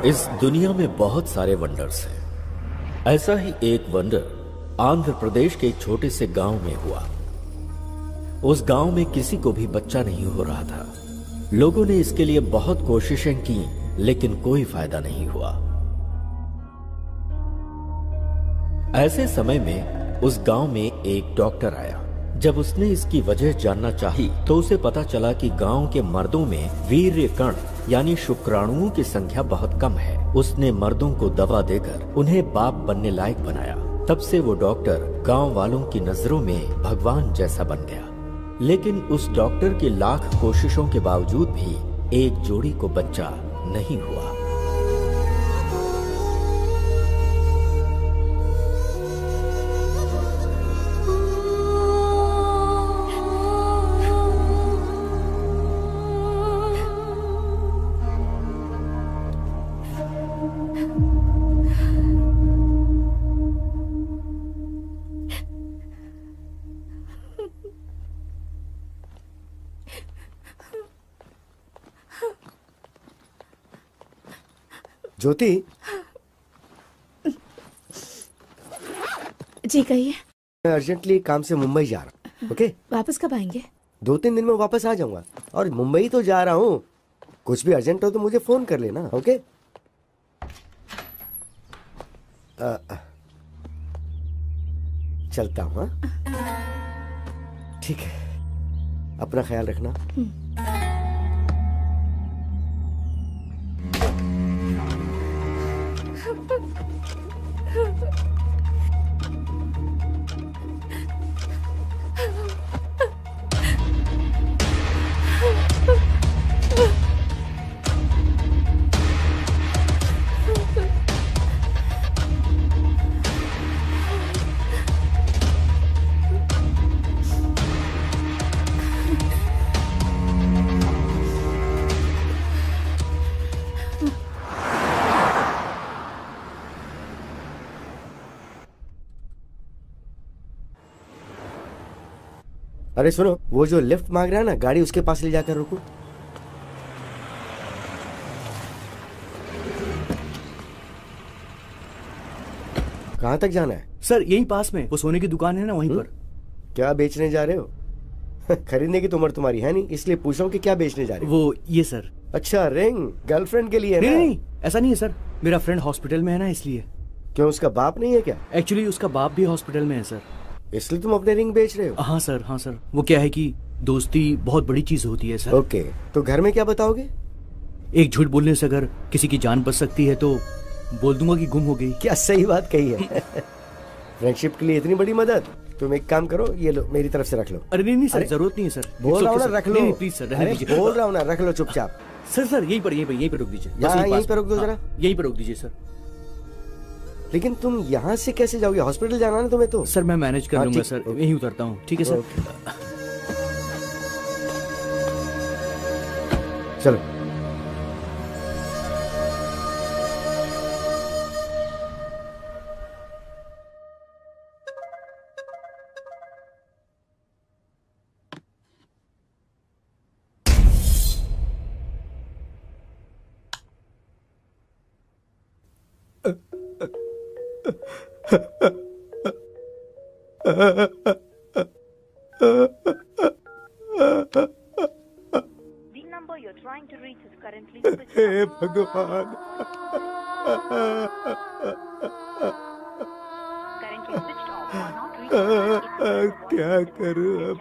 इस दुनिया में बहुत सारे वंडर्स हैं। ऐसा ही एक वंडर आंध्र प्रदेश के एक छोटे से गांव में हुआ। उस गांव में किसी को भी बच्चा नहीं हो रहा था। लोगों ने इसके लिए बहुत कोशिशें की, लेकिन कोई फायदा नहीं हुआ। ऐसे समय में उस गांव में एक डॉक्टर आया। जब उसने इसकी वजह जानना चाही, तो उसे पता चला कि गांव के मर्दों में वीर्य कण यानी शुक्राणुओं की संख्या बहुत कम है। उसने मर्दों को दवा देकर उन्हें बाप बनने लायक बनाया। तब से वो डॉक्टर गांव वालों की नजरों में भगवान जैसा बन गया। लेकिन उस डॉक्टर की लाख कोशिशों के बावजूद भी एक जोड़ी को बच्चा नहीं हुआ। ज्योति जी कहिए। मैं अर्जेंटली काम से मुंबई जा रहा हूँ। ओके, वापस कब आएंगे? 2-3 दिन में वापस आ जाऊंगा। और मुंबई तो जा रहा हूँ, कुछ भी अर्जेंट हो तो मुझे फोन कर लेना। ओके, चलता हूँ। ठीक है, अपना ख्याल रखना। अरे सुनो, वो जो लिफ्ट मांग रहा है ना, गाड़ी उसके पास ले जाकर रुको। कहाँ तक जाना है? सर यहीं पास में वो सोने की दुकान है ना, वहीं पर। क्या बेचने जा रहे हो? खरीदने की तो उम्र तुम्हारी है नहीं, इसलिए पूछ रहा हूँ कि क्या बेचने जा रहे हो? वो ये सर। अच्छा, रिंग गर्लफ्रेंड के लिए है ना? नहीं, ऐसा नहीं है सर, मेरा फ्रेंड हॉस्पिटल में है ना, इसलिए। क्यों, उसका बाप नहीं है क्या? एक्चुअली उसका बाप भी हॉस्पिटल में है सर, इसलिए तुम अपने रिंग बेच रहे हो? हाँ सर, हाँ सर। वो क्या है कि दोस्ती बहुत बड़ी चीज होती है सर। ओके, तो घर में क्या बताओगे? एक झूठ बोलने से अगर किसी की जान बच सकती है तो बोल दूंगा कि गुम हो गई। क्या सही बात कही है। फ्रेंडशिप के लिए इतनी बड़ी मदद। तुम एक काम करो, ये लो, मेरी तरफ से रख लो। अरे नहीं सर, जरूरत नहीं है सर। बोल रहा हूँ ना, रख लो। प्लीज सर, रहने दीजिए। बोल रहा हूँ ना, रख लो चुपचाप। सर यहीं पर रुक दीजिए। यहीं पर रुक दो जरा। यहीं पर रुक दीजिए सर। लेकिन तुम यहाँ से कैसे जाओगे? हॉस्पिटल जाना है तुम्हें तो। सर मैं मैनेज कर लूंगा सर, यहीं उतरता हूँ। ठीक है सर, चलो। हे भगवान, क्या करूं अब?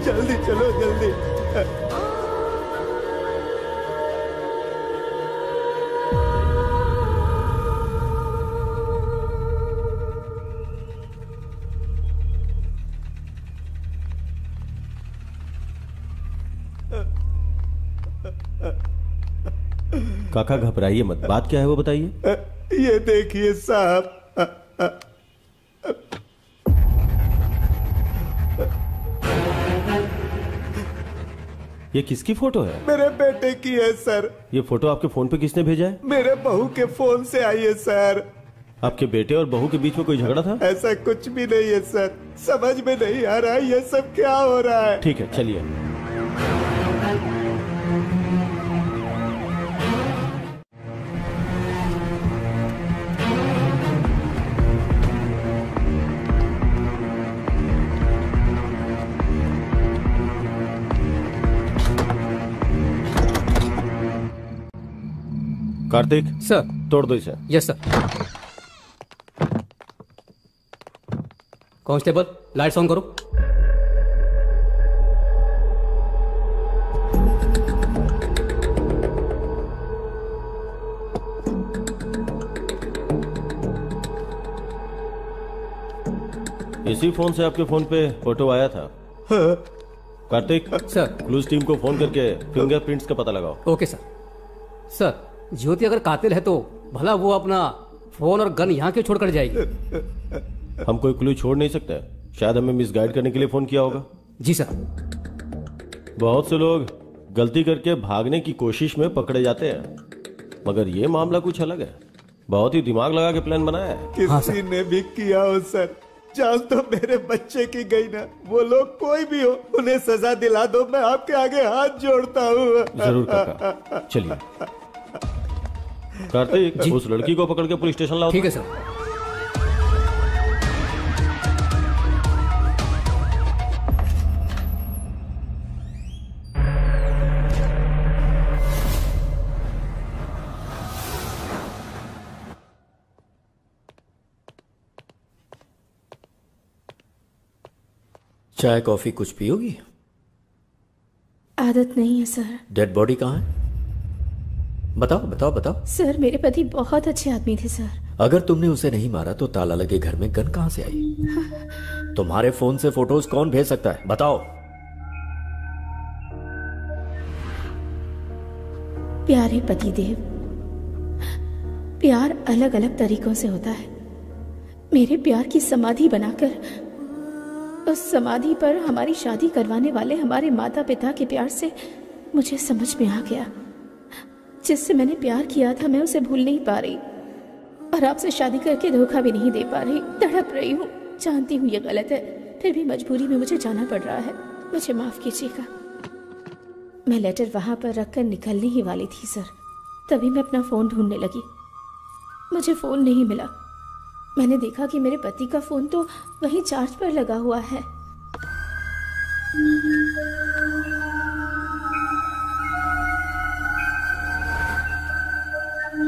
जल्दी चलो जल्दी। काका घबराइए मत, बात क्या है वो बताइए। ये देखिए साहब, ये किसकी फोटो है? मेरे बेटे की है सर। ये फोटो आपके फोन पे किसने भेजा है? मेरे बहू के फोन से आई है सर। आपके बेटे और बहू के बीच में कोई झगड़ा था? ऐसा कुछ भी नहीं है सर, समझ में नहीं आ रहा ये सब क्या हो रहा है। ठीक है चलिए। कार्तिक सर। तोड़ दो इसे। Yes sir. Constable lights on करो। इसी फोन से आपके फोन पे फोटो आया था। कार्तिक सर। क्लूज टीम को फोन करके फिंगरप्रिंट्स का पता लगाओ। Okay sir. सर, ज्योति अगर कातिल है तो भला वो अपना फोन और गन यहाँ क्यों छोड़कर जाएगी? हम कोई क्लू छोड़ नहीं सकते, शायद हमें मिसगाइड करने के लिए फोन किया होगा। जी सर। बहुत से लोग गलती करके भागने की कोशिश में पकड़े जाते हैं, मगर ये मामला कुछ अलग है। बहुत ही दिमाग लगा के प्लान बनाया है। किसी ने भी किया हो सर, जान तो मेरे बच्चे की गई ना। वो लोग कोई भी हो, उन्हें सजा दिला दो, मैं आपके आगे हाथ जोड़ता हूँ। जरूर काका, चलिए। कार्तिक उस लड़की को पकड़ के पुलिस स्टेशन लाओ। ठीक है सर। चाय कॉफी कुछ पियोगी? आदत नहीं है सर। डेड बॉडी कहाँ है? बताओ बताओ बताओ। सर, मेरे पति बहुत अच्छे आदमी थे सर। अगर तुमने उसे नहीं मारा तो ताला लगे घर में गन कहां से आई? तुम्हारे फोन से फोटोज कौन भेज सकता है? बताओ। प्यारे पतिदेव, प्यार अलग अलग तरीकों से होता है। मेरे प्यार की समाधि बनाकर उस समाधि पर हमारी शादी करवाने वाले हमारे माता पिता के प्यार से मुझे समझ में आ गया, जिससे मैंने प्यार किया था मैं उसे भूल नहीं पा रही, और आपसे शादी करके धोखा भी नहीं दे पा रही। तड़प रही हूँ, जानती हूँ ये गलत है, फिर भी मजबूरी में मुझे जाना पड़ रहा है। मुझे माफ कीजिएगा। मैं लेटर वहां पर रखकर निकलने ही वाली थी सर, तभी मैं अपना फोन ढूंढने लगी। मुझे फोन नहीं मिला। मैंने देखा कि मेरे पति का फोन तो वहीं चार्ज पर लगा हुआ है।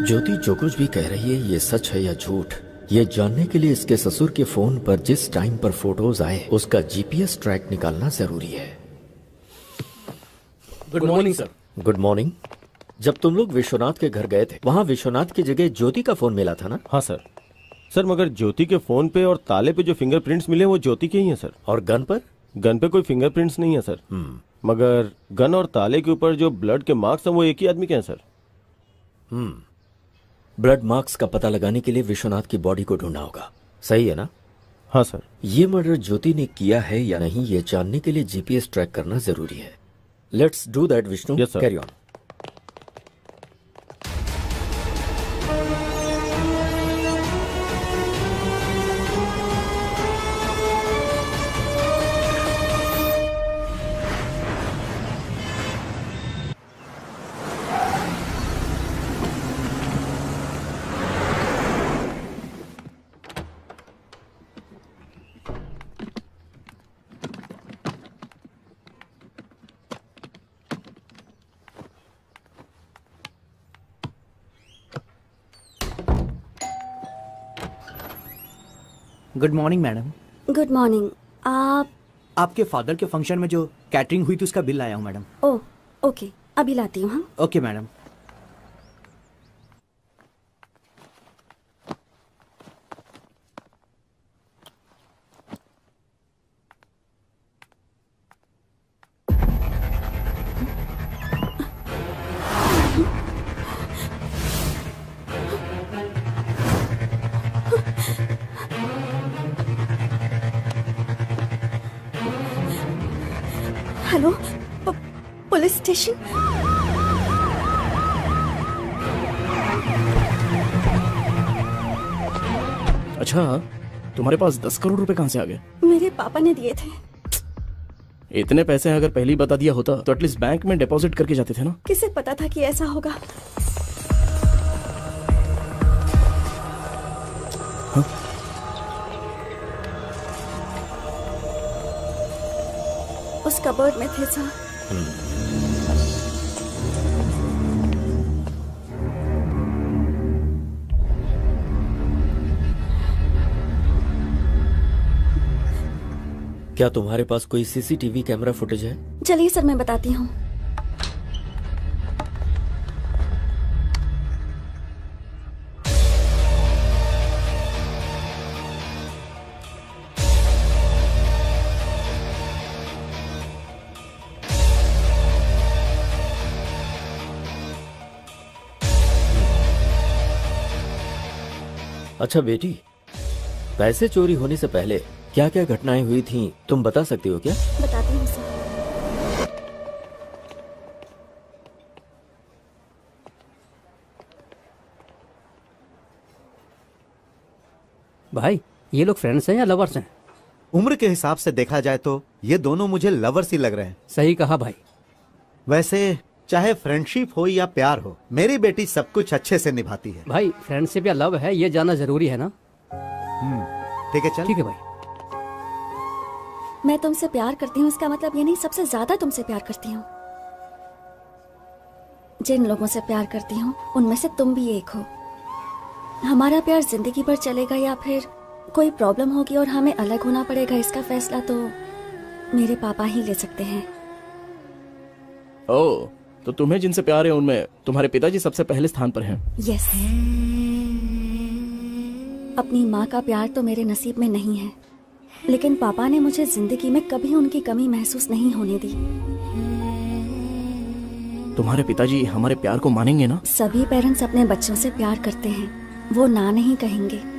ज्योति जो कुछ भी कह रही है ये सच है या झूठ, ये जानने के लिए इसके ससुर के फोन पर जिस टाइम पर फोटोज आए उसका जीपीएस ट्रैक निकालना जरूरी है। Good morning sir. Good morning. जब तुम लोग विश्वनाथ के घर गए थे, वहाँ विश्वनाथ की जगह ज्योति का फोन मिला था ना? हाँ सर। सर मगर ज्योति के फोन पे और ताले पे जो फिंगरप्रिंट्स मिले वो ज्योति के ही हैं सर। और गन पर? गन पे कोई फिंगरप्रिंट्स नहीं है सर। मगर गन और ताले के ऊपर जो ब्लड के मार्क्स हैं वो एक ही आदमी के हैं सर। ब्लड मार्क्स का पता लगाने के लिए विश्वनाथ की बॉडी को ढूंढना होगा, सही है ना? हाँ सर। ये मर्डर ज्योति ने किया है या नहीं ये जानने के लिए जीपीएस ट्रैक करना जरूरी है। Let's do that Vishnu. Yes, sir. Carry on. Good morning madam. Good morning. आप आपके फादर के फंक्शन में जो कैटरिंग हुई थी उसका बिल लाया हूँ मैडम। ओह ओके, अभी लाती हूँ। हाँ okay madam. Hello, police station. अच्छा, तुम्हारे पास 10 करोड़ रुपए कहाँ से आ गए? मेरे पापा ने दिए थे। इतने पैसे अगर पहले ही बता दिया होता तो एटलीस्ट बैंक में डिपॉजिट करके जाते थे ना। किसे पता था कि ऐसा होगा? हाँ? उस कबर्ड में थे सर। क्या तुम्हारे पास कोई सीसीटीवी कैमरा फुटेज है? चलिए सर, मैं बताती हूँ। अच्छा बेटी, पैसे चोरी होने से पहले क्या क्या घटनाएं हुई थीं, तुम बता सकती हो क्या? बताती हूँ सर। भाई, ये लोग फ्रेंड्स हैं या लवर्स हैं? उम्र के हिसाब से देखा जाए तो ये दोनों मुझे लवर्स ही लग रहे हैं। सही कहा भाई। वैसे चाहे फ्रेंडशिप हो या प्यार हो, मेरी बेटी सब कुछ अच्छे से निभाती है। भाई, फ्रेंडशिप या लव है ये जानना जरूरी है ना? ठीक है, चल। ठीक है भाई। मैं तुमसे प्यार करती हूँ इसका मतलब ये नहीं सबसे ज्यादा तुमसे प्यार करती हूँ। जिन लोगों से प्यार करती हूँ उनमें से तुम भी एक हो। हमारा प्यार जिंदगी भर चलेगा या फिर कोई प्रॉब्लम होगी और हमें अलग होना पड़ेगा, इसका फैसला तो मेरे पापा ही ले सकते हैं। ओह, तो तुम्हें जिनसे प्यार है उनमें तुम्हारे पिताजी सबसे पहले स्थान पर हैं। यस। अपनी माँ का प्यार तो मेरे नसीब में नहीं है, लेकिन पापा ने मुझे जिंदगी में कभी उनकी कमी महसूस नहीं होने दी। तुम्हारे पिताजी हमारे प्यार को मानेंगे ना? सभी पेरेंट्स अपने बच्चों से प्यार करते हैं, वो ना नहीं कहेंगे।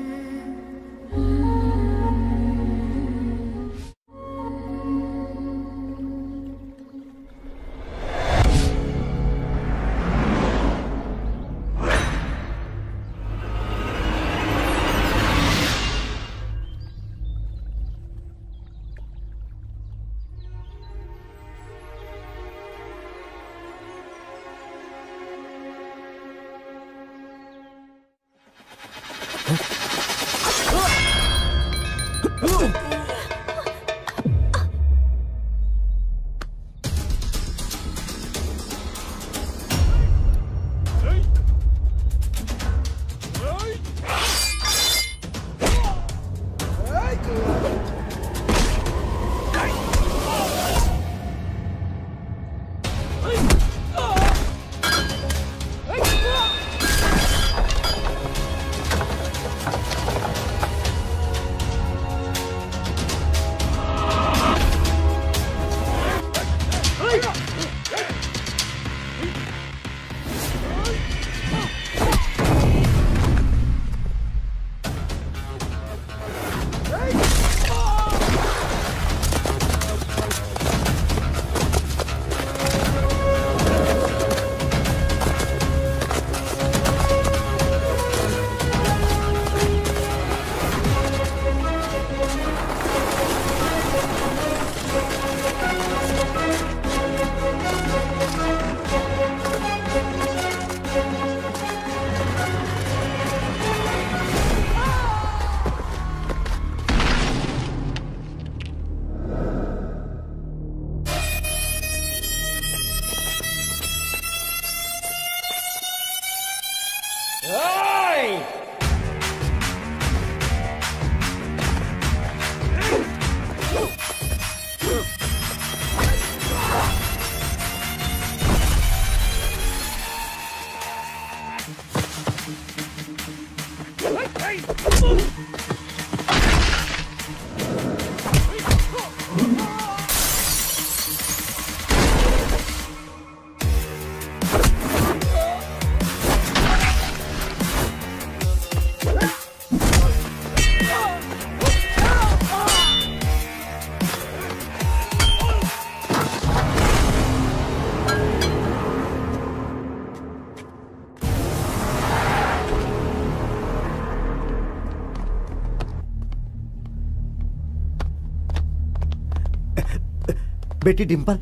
बेटी डिम्पल,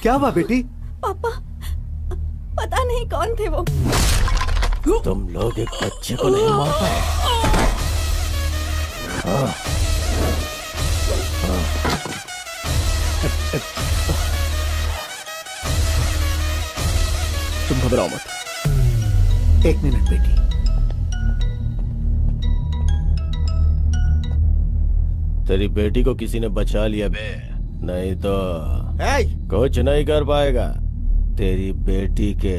क्या हुआ बेटी? पापा, पता नहीं कौन थे वो। तुम लोग एक बच्चे को नहीं मार पाए। तुम घबराओ मत। एक मिनट बेटी। तेरी बेटी को किसी ने बचा लिया बे, नहीं तो कुछ नहीं कर पाएगा। तेरी बेटी के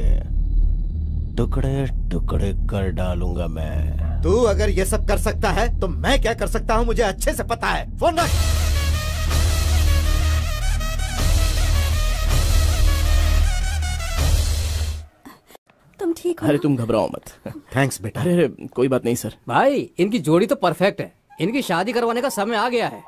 टुकड़े टुकड़े कर डालूंगा मैं। तू अगर ये सब कर सकता है तो मैं क्या कर सकता हूँ मुझे अच्छे से पता है। फोन रख। तुम ठीक हो? अरे तुम घबराओ मत। थैंक्स बेटा। अरे कोई बात नहीं सर। भाई इनकी जोड़ी तो परफेक्ट है, इनकी शादी करवाने का समय आ गया है।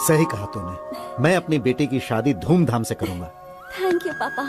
सही कहा तूने, मैं अपनी बेटी की शादी धूमधाम से करूंगा। थैंक यू पापा।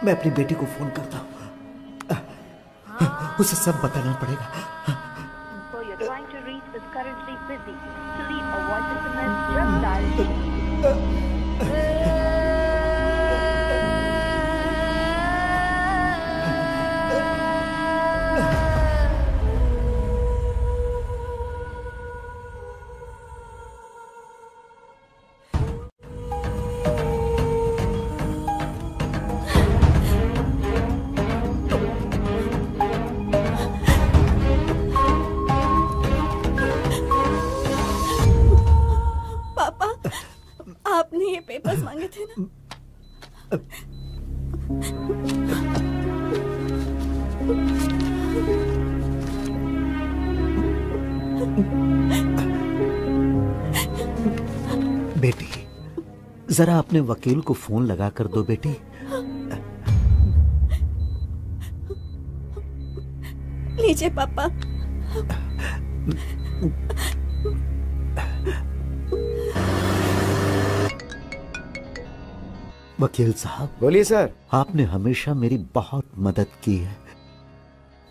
मैं अपनी बेटी को फोन करता हूँ, उसे सब बताना पड़ेगा। आपने ये पेपर्स मांगे थे ना? बेटी, जरा अपने वकील को फोन लगा कर दो बेटी। लीजिए पापा। वकील साहब। बोलिए सर। आपने हमेशा मेरी बहुत मदद की है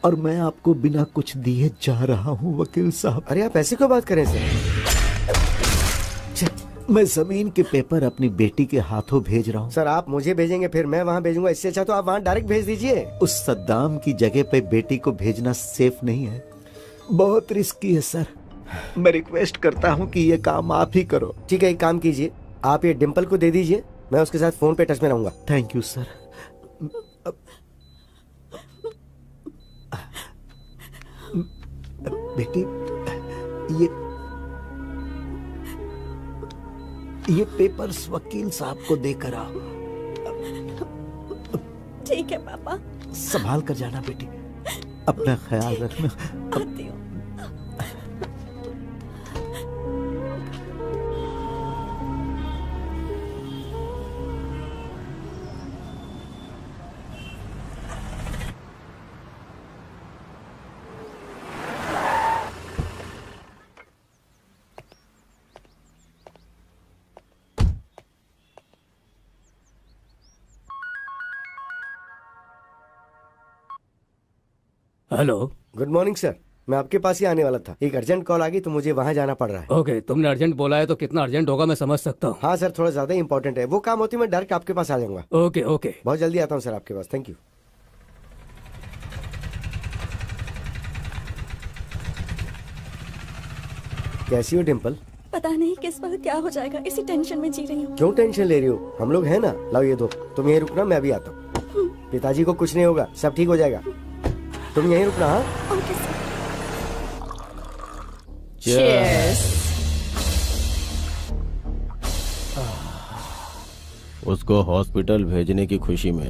और मैं आपको बिना कुछ दिए जा रहा हूँ वकील साहब। अरे आप ऐसी क्यों बात करें सर? मैं जमीन के पेपर अपनी बेटी के हाथों भेज रहा हूँ। सर आप मुझे भेजेंगे फिर मैं वहाँ भेजूंगा, इससे अच्छा तो आप वहाँ डायरेक्ट भेज दीजिए। उस सद्दाम की जगह पे बेटी को भेजना सेफ नहीं है, बहुत रिस्की है सर। मैं रिक्वेस्ट करता हूँ कि ये काम आप ही करो। ठीक है, एक काम कीजिए, आप ये डिम्पल को दे दीजिए, मैं उसके साथ फोन पे टच में रहूंगा। Thank you sir. बेटी, ये पेपर्स वकील साहब को देकर आओ। ठीक है पापा। संभाल कर जाना बेटी, अपना ख्याल रखना। आती हूँ। हेलो। गुड मॉर्निंग सर, मैं आपके पास ही आने वाला था, एक अर्जेंट कॉल आ गई तो मुझे वहाँ जाना पड़ रहा है। ओके, तुमने अर्जेंट बोला है तो कितना अर्जेंट होगा मैं समझ सकता हूँ। हाँ सर, थोड़ा ज्यादा इंपॉर्टेंट है, वो काम होती मैं डायरेक्ट आपके पास आ जाऊंगा। ओके ओके, बहुत जल्दी आता हूँ सर आपके पास। Thank you. कैसी हो डिम्पल? पता नहीं किस वक्त क्या हो जाएगा, इसी टेंशन में जी रही हूँ। क्यों टेंशन ले रही हो, हम लोग हैं ना। लाओ ये दो, तुम यहीं रुकना, मैं अभी आता हूँ। पिताजी को कुछ नहीं होगा, सब ठीक हो जाएगा, तुम यहीं रुकना। हाँ ओके सर। Cheers. उसको हॉस्पिटल भेजने की खुशी में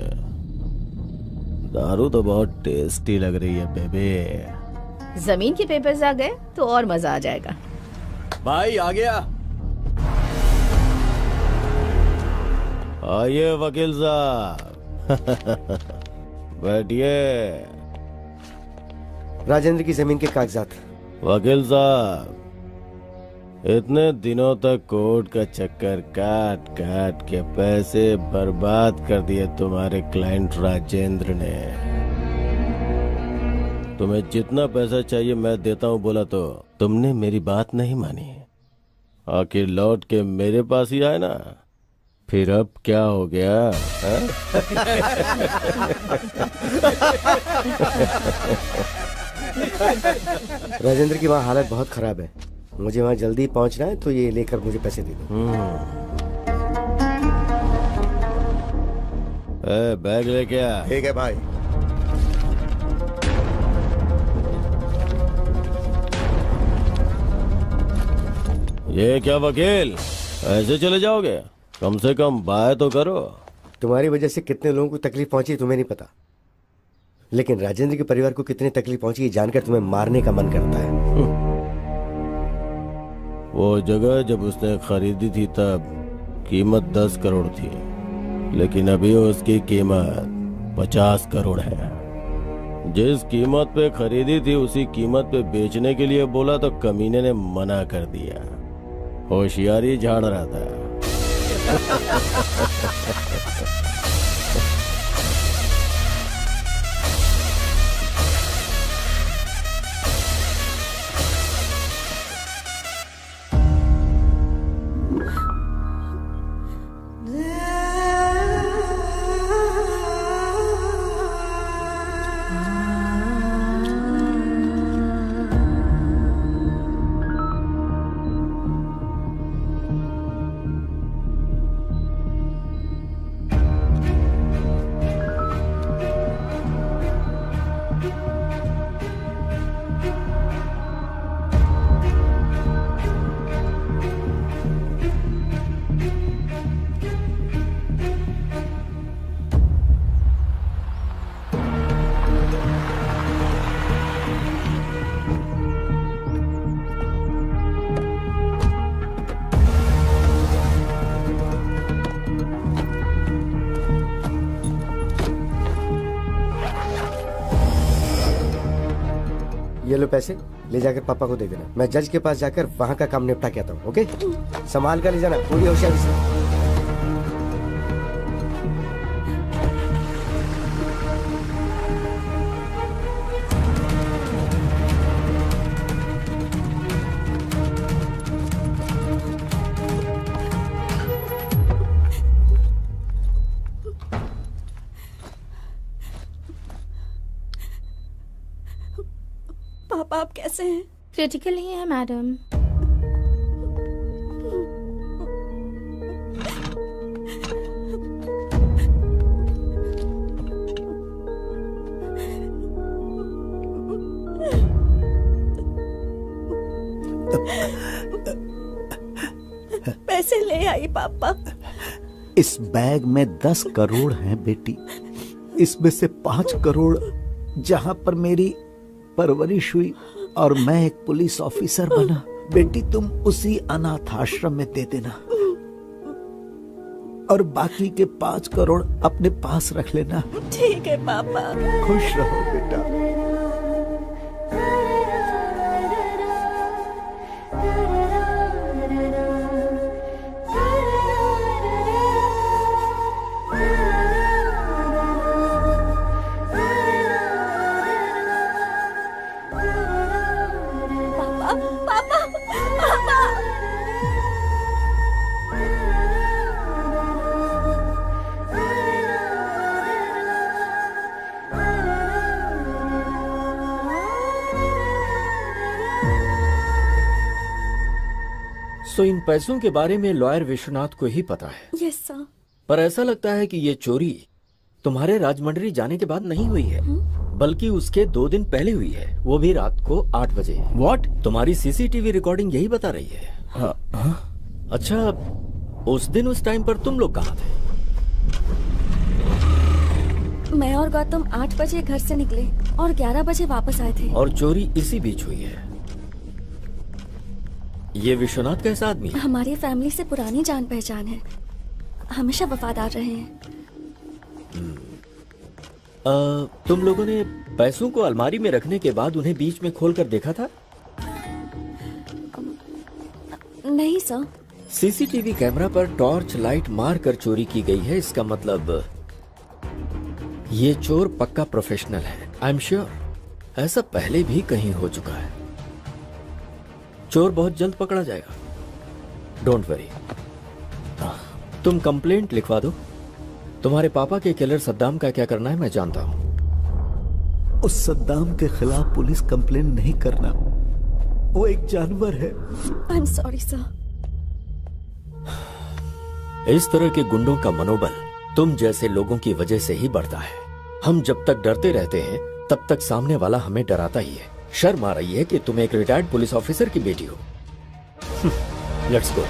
दारू तो बहुत टेस्टी लग रही है बेबे। जमीन के पेपर्स आ गए तो और मजा आ जाएगा। भाई आ गया। आइए वकील साहब। बैठिए। राजेंद्र की जमीन के कागजात। वकील साहब, इतने दिनों तक कोर्ट का चक्कर काट काट के पैसे बर्बाद कर दिए तुम्हारे क्लाइंट राजेंद्र ने। तुम्हें जितना पैसा चाहिए मैं देता हूँ बोला तो तुमने मेरी बात नहीं मानी, आखिर लौट के मेरे पास ही आए ना। फिर अब क्या हो गया? राजेंद्र की वहाँ हालत बहुत खराब है, मुझे वहाँ जल्दी पहुँचना है, तो ये लेकर मुझे पैसे दे दो। बैग लेके आ। ठीक है भाई। ये क्या वकील, ऐसे चले जाओगे? कम से कम बाय तो करो। तुम्हारी वजह से कितने लोगों को तकलीफ पहुंची तुम्हें नहीं पता, लेकिन राजेंद्र के परिवार को कितनी तकलीफ पहुंची ये जानकर तुम्हें मारने का मन करता है। वो जगह जब उसने खरीदी थी तब कीमत 10 करोड़ थी, लेकिन अभी उसकी कीमत 50 करोड़ है। जिस कीमत पे खरीदी थी उसी कीमत पे बेचने के लिए बोला तो कमीने ने मना कर दिया। होशियारी झाड़ रहा था। ये लो पैसे, ले जाकर पापा को दे देना। मैं जज के पास जाकर वहाँ का काम निपटा के आता हूँ। ओके, संभाल कर ले जाना पूरी होशियारी से। पापा आप कैसे हैं? क्रिटिकल ही है मैडम। पैसे ले आई पापा। इस बैग में 10 करोड़ हैं बेटी। इसमें से 5 करोड़ जहां पर मेरी परवरिश हुई और मैं एक पुलिस ऑफिसर बना, बेटी तुम उसी अनाथ आश्रम में दे देना और बाकी के 5 करोड़ अपने पास रख लेना। ठीक है पापा। खुश रहो बेटा। तो इन पैसों के बारे में लॉयर विश्वनाथ को ही पता है। Yes sir. पर ऐसा लगता है कि ये चोरी तुम्हारे राजमंड्री जाने के बाद नहीं हुई है, बल्कि उसके 2 दिन पहले हुई है, वो भी रात को 8 बजे। व्हाट? तुम्हारी सीसीटीवी रिकॉर्डिंग यही बता रही है। अच्छा, उस दिन उस टाइम पर तुम लोग कहाँ थे? मैं और गौतम 8 बजे घर से निकले और 11 बजे वापस आए थे। और चोरी इसी बीच हुई है। ये विश्वनाथ कैसा आदमी है? हमारी फैमिली से पुरानी जान पहचान है, हमेशा वफादार रहे हैं। तुम लोगों ने पैसों को अलमारी में रखने के बाद उन्हें बीच में खोलकर देखा था? नहीं सर। सीसीटीवी कैमरा पर टॉर्च लाइट मार कर चोरी की गई है। इसका मतलब ये चोर पक्का प्रोफेशनल है। आई एम श्योर ऐसा पहले भी कहीं हो चुका है। चोर बहुत जल्द पकड़ा जाएगा, डोंट वरी। तुम कंप्लेंट लिखवा दो। तुम्हारे पापा के किलर सद्दाम का क्या करना है मैं जानता हूं। उस सद्दाम के खिलाफ पुलिस कंप्लेंट नहीं करना, वो एक जानवर है। I am sorry sir. इस तरह के गुंडों का मनोबल तुम जैसे लोगों की वजह से ही बढ़ता है। हम जब तक डरते रहते हैं तब तक सामने वाला हमें डराता ही है। शर्म आ रही है कि तुम एक रिटायर्ड पुलिस ऑफिसर की बेटी हो। Let's go.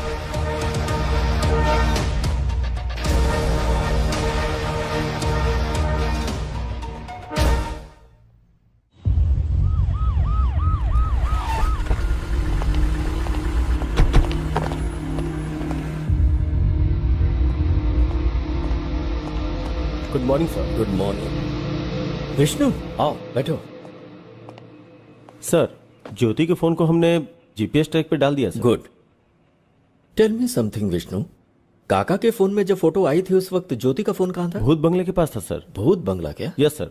Good morning sir. Good morning. Vishnu आओ बैठो। सर, ज्योति के फोन को हमने जीपीएस ट्रैक पे डाल दिया sir. Good. Tell me something Vishnu, काका के फोन में जब फोटो आई थी उस वक्त ज्योति का फोन कहाँ था? भूत बंगले के पास था सर। भूत बंगला क्या? Yes sir.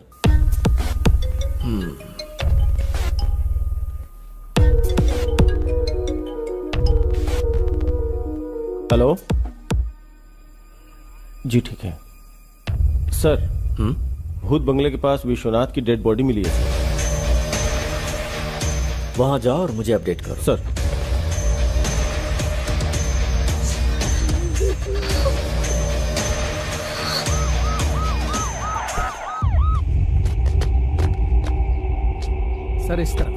हेलो जी, ठीक है सर। भूत बंगले के पास विश्वनाथ की डेड बॉडी मिली है सर। वहां जाओ और मुझे अपडेट करो। सर। सर इस तरफ।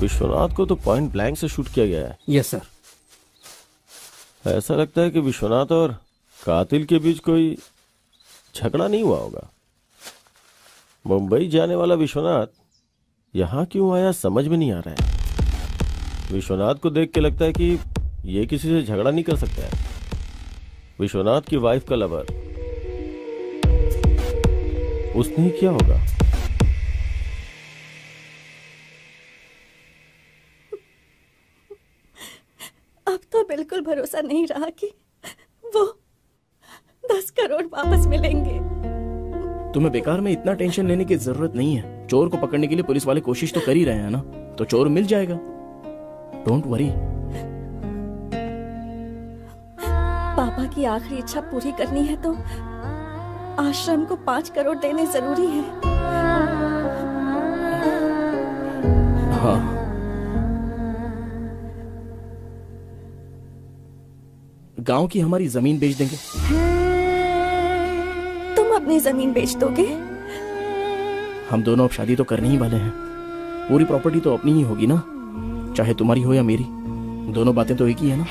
विश्वनाथ को तो पॉइंट ब्लैंक से शूट किया गया है। Yes sir. ऐसा लगता है कि विश्वनाथ और कातिल के बीच कोई झगड़ा नहीं हुआ होगा। मुंबई जाने वाला विश्वनाथ यहाँ क्यों आया समझ में नहीं आ रहा है। विश्वनाथ को देख के लगता है कि ये किसी से झगड़ा नहीं कर सकता है। विश्वनाथ की वाइफ का लवर उसने ही किया होगा। अब तो बिल्कुल भरोसा नहीं रहा कि वो 10 करोड़ वापस मिलेंगे। तुम्हें बेकार में इतना टेंशन लेने की जरूरत नहीं है। चोर को पकड़ने के लिए पुलिस वाले कोशिश तो कर ही रहे हैं ना, तो चोर मिल जाएगा। Don't worry. पापा की आखिरी इच्छा पूरी करनी है तो आश्रम को 5 करोड़ देने जरूरी है। हाँ, गांव की हमारी जमीन बेच देंगे। तुम अपनी जमीन बेच दोगे? हम दोनों अब शादी तो करने ही वाले हैं। पूरी प्रॉपर्टी तो अपनी ही होगी ना, चाहे तुम्हारी हो या मेरी। दोनों बातें तो एक ही है ना।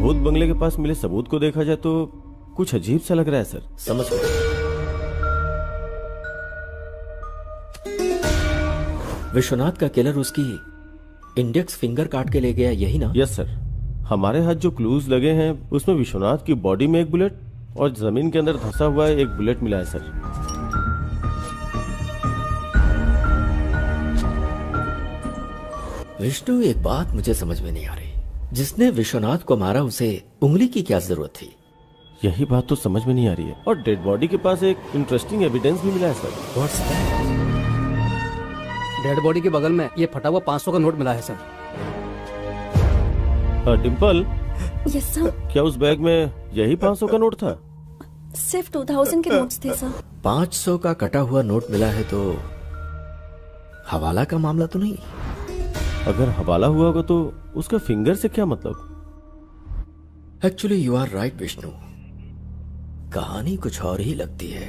भूत बंगले के पास मिले सबूत को देखा जाए तो कुछ अजीब सा लग रहा है सर। समझ गए। विश्वनाथ का किलर उसकी इंडेक्स फिंगर काट के ले गया, यही ना? Yes sir. हमारे हाथ जो क्लूज लगे हैं उसमें विश्वनाथ की बॉडी में एक बुलेट और जमीन के अंदर धंसा हुआ एक बुलेट मिला है सर। विष्णु, एक बात मुझे समझ में नहीं आ रही। जिसने विश्वनाथ को मारा उसे उंगली की क्या जरूरत थी? यही बात तो समझ में नहीं आ रही है। और डेड बॉडी के पास एक इंटरेस्टिंग एविडेंस भी मिला है sir. What's that? Dead body के बगल में ये फटा हुआ 500 का नोट मिला है सर। Dimple, yes sir. क्या उस बैग में यही 500 का नोट था? सिर्फ 2000 के नोट्स थे सर। 500 का कटा हुआ नोट मिला है तो हवाला का मामला तो नहीं? अगर हवाला हुआ होगा तो उसका फिंगर से क्या मतलब? Actually you are right Vishnu, कहानी कुछ और ही लगती है।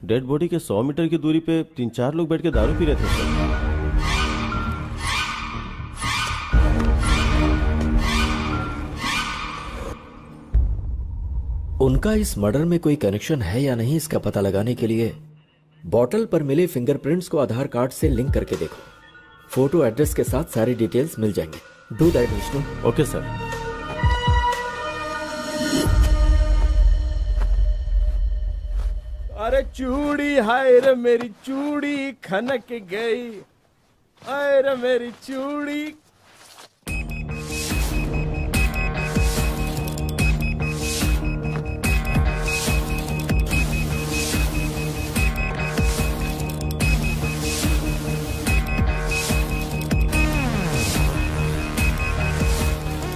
डेड बॉडी के 100 मीटर की दूरी पे 3-4 लोग बैठ के दारू पी रहे थे सर। उनका इस मर्डर में कोई कनेक्शन है या नहीं, इसका पता लगाने के लिए बॉटल पर मिले फिंगरप्रिंट्स को आधार कार्ड से लिंक करके देखो। फोटो एड्रेस के साथ सारी डिटेल्स मिल जाएंगे। Do that Vishnu. Okay sir. अरे चूड़ी, हाय रे मेरी चूड़ी खनक गई, हाय रे मेरी चूड़ी।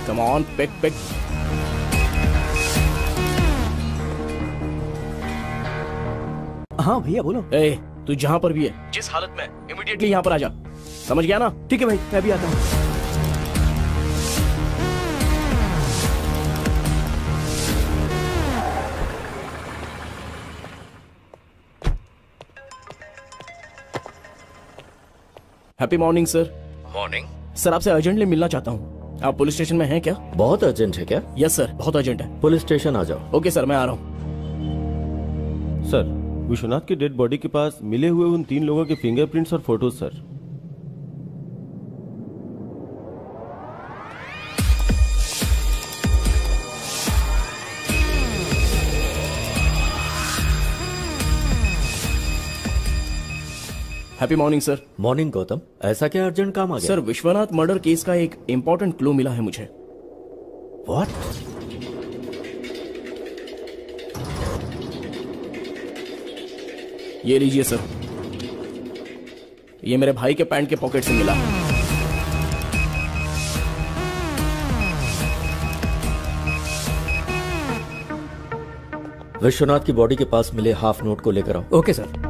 Come on, pick pick. हाँ भैया बोलो। ए, तू जहां पर भी है, जिस हालत में, इमीडिएटली यहाँ पर आ जा। समझ गया ना? ठीक है भाई, मैं भी आता हूँ। Happy morning sir. Morning sir, आपसे अर्जेंटली मिलना चाहता हूँ। आप पुलिस स्टेशन में हैं क्या? बहुत अर्जेंट है क्या? यस सर, बहुत अर्जेंट है। पुलिस स्टेशन आ जाओ। ओके सर, मैं आ रहा हूँ। सर, विश्वनाथ की डेड बॉडी के पास मिले हुए उन 3 लोगों के फिंगरप्रिंट्स और photos sir. Happy morning sir. Morning Gautam, ऐसा क्या अर्जेंट काम आ गया? सर, विश्वनाथ मर्डर केस का एक इंपॉर्टेंट क्लू मिला है मुझे। व्हाट? ये लीजिए सर, ये मेरे भाई के पैंट के पॉकेट से मिला। विश्वनाथ की बॉडी के पास मिले हाफ नोट को लेकर आओ। Okay sir.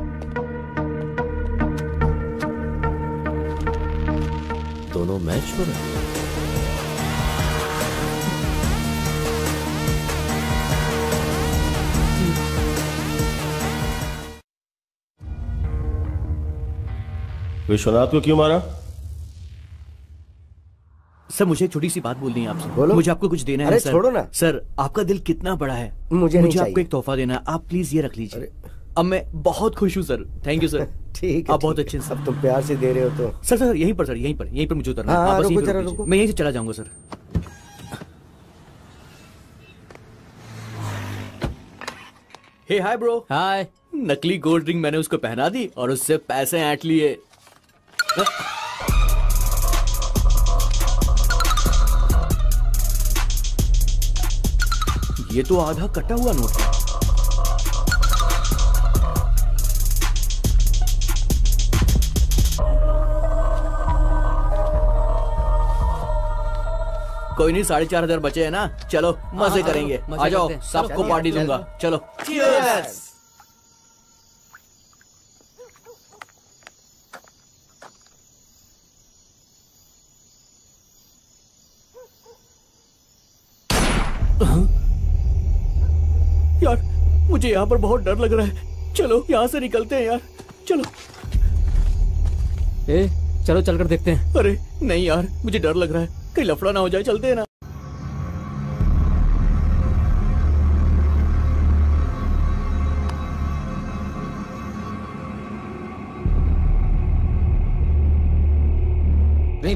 दोनों मैच हो रहे हैं। विश्वनाथ को क्यों मारा? सर मुझे एक छोटी सी बात बोलनी है आपसे। बोलो। मुझे आपको कुछ देना है अरे सर। छोड़ो ना। सर आपका दिल कितना बड़ा है, मुझे नहीं आपको चाहिए। एक तोहफा देना है, आप प्लीज ये रख लीजिए। अब मैं बहुत खुश हूँ सर। Thank you sir. ठीक है, आप बहुत ठीक अच्छे है। हैं अब तुम प्यार से दे रहे हो तो। सर सर यहीं पर, सर यहीं पर मुझे उतरना है। हाँ, आप बस रुको यहीं पर जरा, रुक लीजिए। रुको। मैं यहीं से चला जाऊंगा सर। हे हाय ब्रो। हाय। नकली गोल्ड रिंग मैंने उसको पहना दी और उससे पैसे ऐंठ लिए। ये तो आधा कटा हुआ नोट है। कोई नहीं, 4,500 बचे हैं ना। चलो मजे करेंगे। आ जाओ, सबको पार्टी दूंगा। चलो Cheers! यार मुझे यहाँ पर बहुत डर लग रहा है। चलो यहाँ से निकलते हैं यार। चलो चलो चलकर देखते हैं। अरे नहीं यार, मुझे डर लग रहा है, कहीं लफड़ा ना हो जाए। चलते हैं ना।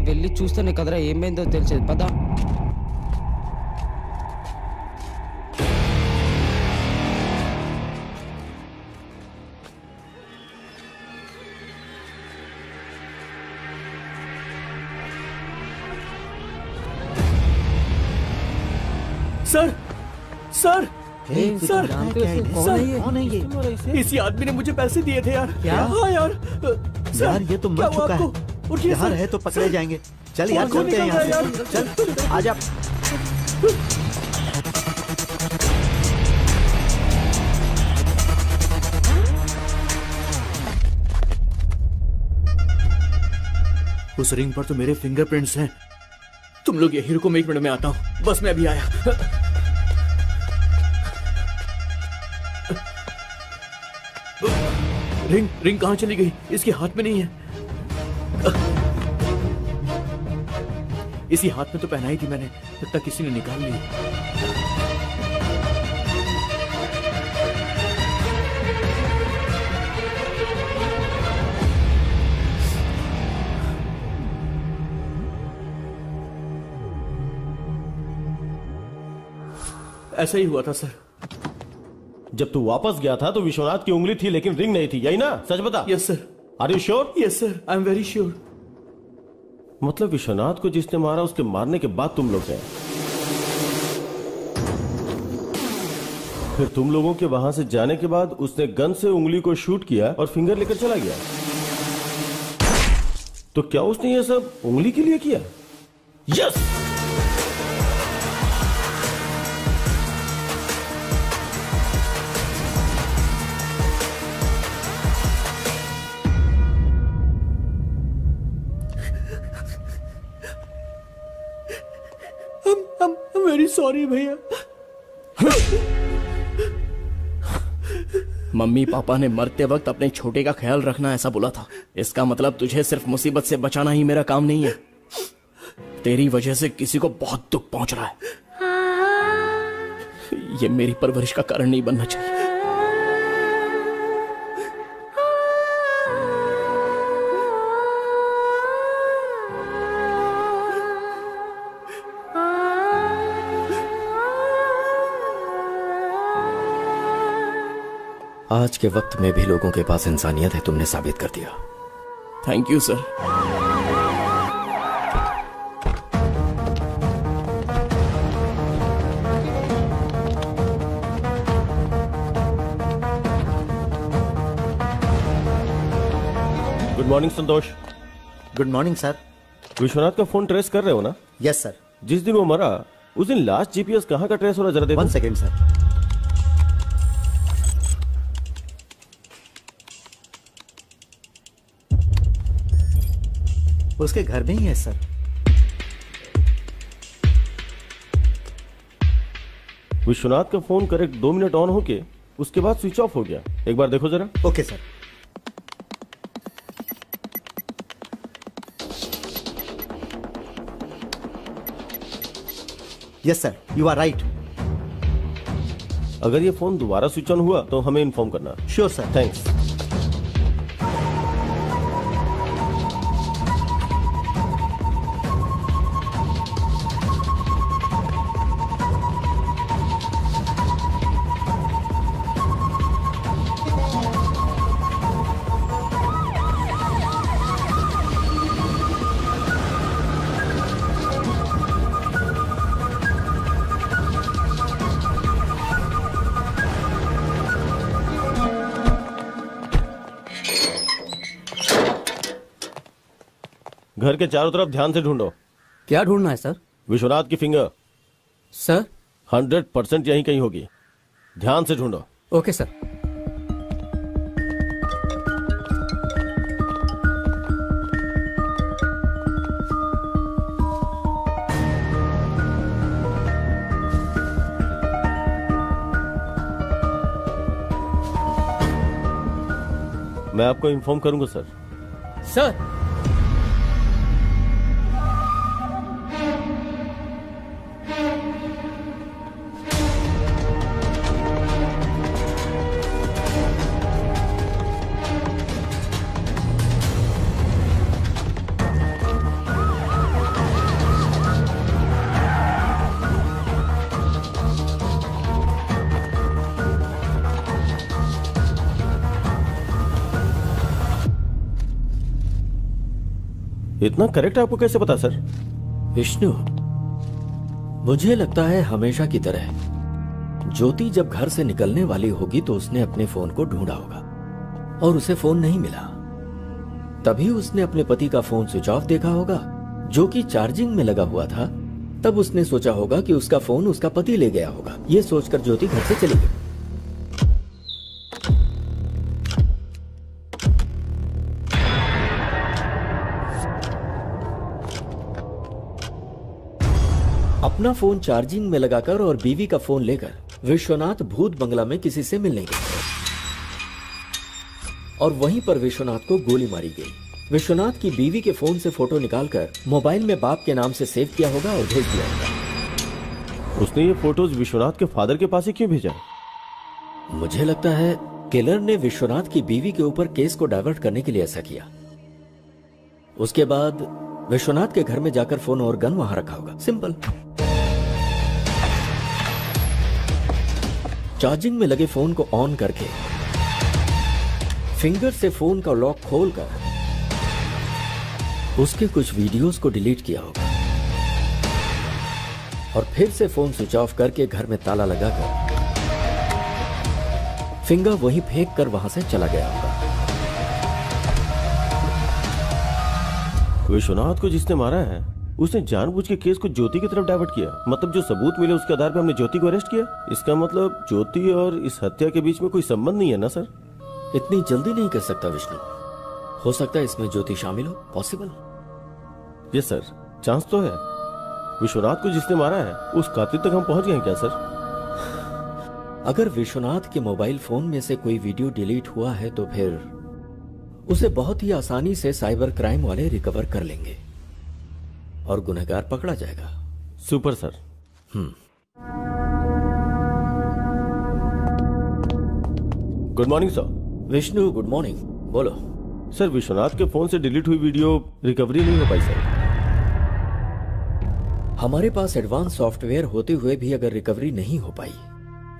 వెళ్ళి చూస్తేనే కదరా ఏమైందో తెలిసేది పద. सर सर सर कौन है ये? इसी आदमी ने मुझे पैसे दिए थे यार। क्या? हाँ यार। यार ये तो मर चुका है। यहाँ रहे तो पकड़े जाएंगे। चल यार चलते हैं यहाँ से। चल आजा। उस रिंग पर तो मेरे फिंगरप्रिंट्स हैं। तुम लोग यही रुको, मैं 1 मिनट में आता हूँ। बस मैं अभी आया। रिंग कहाँ चली गई? इसके हाथ में नहीं है। इसी हाथ में तो पहनाई थी मैंने, लगता किसी ने निकाल ली। ऐसा ही हुआ था सर। जब तू वापस गया था तो विश्वनाथ की उंगली थी लेकिन रिंग नहीं थी, यही ना? सच बता। Yes sir. Are you sure? Yes sir, I am very sure. मतलब विश्वनाथ को जिसने मारा उसके मारने के बाद तुम लोग गए, फिर तुम लोगों के वहां से जाने के बाद उसने गन से उंगली को शूट किया और फिंगर लेकर चला गया। तो क्या उसने ये सब उंगली के लिए किया? यस। I'm very sorry भैया। मम्मी पापा ने मरते वक्त अपने छोटे का ख्याल रखना ऐसा बोला था। इसका मतलब तुझे सिर्फ मुसीबत से बचाना ही मेरा काम नहीं है। तेरी वजह से किसी को बहुत दुख पहुंच रहा है। ये मेरी परवरिश का कारण नहीं बनना चाहिए। आज के वक्त में भी लोगों के पास इंसानियत है, तुमने साबित कर दिया। Thank you sir. Good morning Santosh. Good morning sir. Vishwanath का फोन ट्रेस कर रहे हो ना? Yes sir. जिस दिन वो मरा उस दिन लास्ट जीपीएस कहाँ का ट्रेस हो रहा, जरा देखो। 1 सेकेंड सर। उसके घर में ही है सर। विश्वनाथ का फोन करेक्ट 2 मिनट ऑन होके उसके बाद स्विच ऑफ हो गया। एक बार देखो जरा। Okay sir. Yes sir, you are right. अगर ये फोन दोबारा स्विच ऑन हुआ तो हमें इन्फॉर्म करना। Sure sir. थैंक्स। घर के चारों तरफ ध्यान से ढूंढो। क्या ढूंढना है सर? विश्वनाथ की फिंगर। सर 100% यहीं कहीं होगी, ध्यान से ढूंढो। Okay sir. मैं आपको इन्फॉर्म करूंगा सर। सर इतना करेक्ट आपको कैसे पता सर? विष्णु, मुझे लगता है हमेशा की तरह ज्योति जब घर से निकलने वाली होगी तो उसने अपने फोन को ढूंढा होगा और उसे फोन नहीं मिला। तभी उसने अपने पति का फोन स्विच ऑफ देखा होगा जो कि चार्जिंग में लगा हुआ था। तब उसने सोचा होगा कि उसका फोन उसका पति ले गया होगा। यह सोचकर ज्योति घर से चली गई। अपना फोन चार्जिंग में लगाकर और बीवी का फोन लेकर विश्वनाथ भूत बंगला में किसी से मिलने गए और वहीं पर विश्वनाथ को गोली मारी गई। विश्वनाथ की बीवी के फोन से फोटो निकालकर मोबाइल में बाप के नाम से सेव किया होगा और भेज दिया होगा। उसने ये फोटोज विश्वनाथ के फादर के पास ही क्यों भेजा? मुझे लगता है किलर ने विश्वनाथ की बीवी के ऊपर केस को डाइवर्ट करने के लिए ऐसा किया। उसके बाद विश्वनाथ के घर में जाकर फोन और गन वहां रखा होगा। सिंपल। चार्जिंग में लगे फोन को ऑन करके फिंगर से फोन का लॉक खोलकर उसके कुछ वीडियोस को डिलीट किया होगा और फिर से फोन स्विच ऑफ करके घर में ताला लगाकर फिंगर वहीं फेंक कर वहां से चला गया होगा। विश्वनाथ को जिसने मारा है उसने जानबूझ के केस को ज्योति की तरफ डाइवर्ट किया। मतलब जो सबूत मिले उसके आधार पर हमने ज्योति को अरेस्ट किया। इसका मतलब ज्योति और इस हत्या के बीच में कोई संबंध नहीं है ना सर? इतनी जल्दी नहीं कर सकता विष्णु। हो सकता है इसमें ज्योति शामिल हो। पॉसिबल। यस सर, चांस तो है। विश्वनाथ को जिसने मारा है उस कातिल तक हम पहुंच गए क्या सर? अगर विश्वनाथ के मोबाइल फोन में से कोई वीडियो डिलीट हुआ है तो फिर उसे बहुत ही आसानी से साइबर क्राइम वाले रिकवर कर लेंगे और गुनहगार पकड़ा जाएगा। Super sir. Good morning sir. Vishnu good morning. बोलो सर। विश्वनाथ के फोन से डिलीट हुई वीडियो रिकवरी नहीं हो पाई सर। हमारे पास एडवांस सॉफ्टवेयर होते हुए भी अगर रिकवरी नहीं हो पाई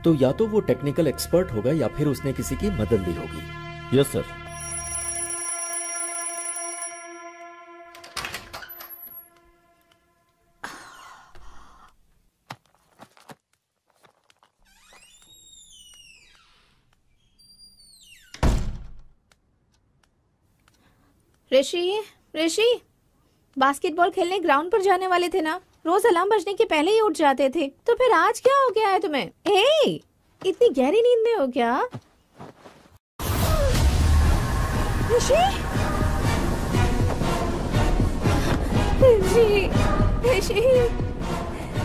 तो या तो वो टेक्निकल एक्सपर्ट होगा या फिर उसने किसी की मदद ली होगी। Yes sir. ऋषि बास्केटबॉल खेलने ग्राउंड पर जाने वाले थे ना? रोज अलार्म बजने के पहले ही उठ जाते थे, तो फिर आज क्या हो गया है तुम्हें? इतनी गहरी नींद में हो क्या? ऋषि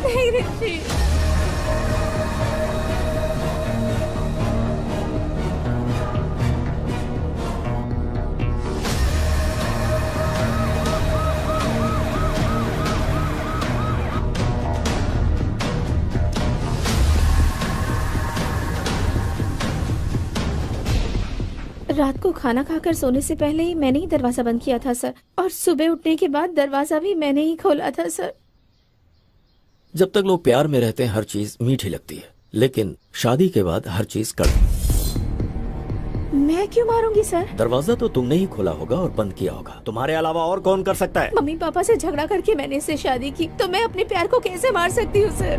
नहीं ऋषि। रात को खाना खाकर सोने से पहले ही मैंने ही दरवाजा बंद किया था सर, और सुबह उठने के बाद दरवाजा भी मैंने ही खोला था सर। जब तक लोग प्यार में रहते हैं हर चीज मीठी लगती है, लेकिन शादी के बाद हर चीज कड़वी। मैं क्यों मारूंगी सर? दरवाजा तो तुमने ही खोला होगा और बंद किया होगा, तुम्हारे अलावा और कौन कर सकता है? मम्मी पापा से झगड़ा करके मैंने इससे शादी की, तो मैं अपने प्यार को कैसे मार सकती हूँ सर?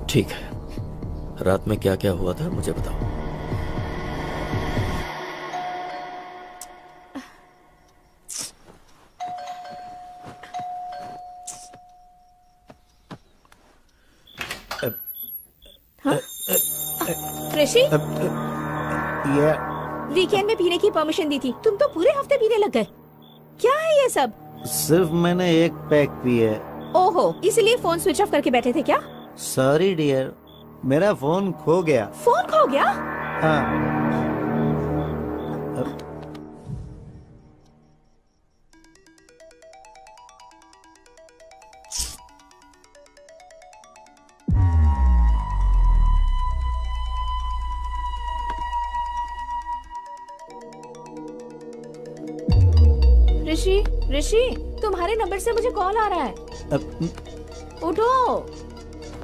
ठीक है, रात में क्या क्या हुआ था मुझे बताओ। ऋषि, वीकेंड में पीने की परमिशन दी थी, तुम तो पूरे हफ्ते पीने लग गए। क्या है ये सब? सिर्फ मैंने एक पैक पी है। ओहो, इसलिए फोन स्विच ऑफ करके बैठे थे क्या? सॉरी डियर, मेरा फोन खो गया। फोन खो गया? हाँ। ऋषि, ऋषि, तुम्हारे नंबर से मुझे कॉल आ रहा है। उठो,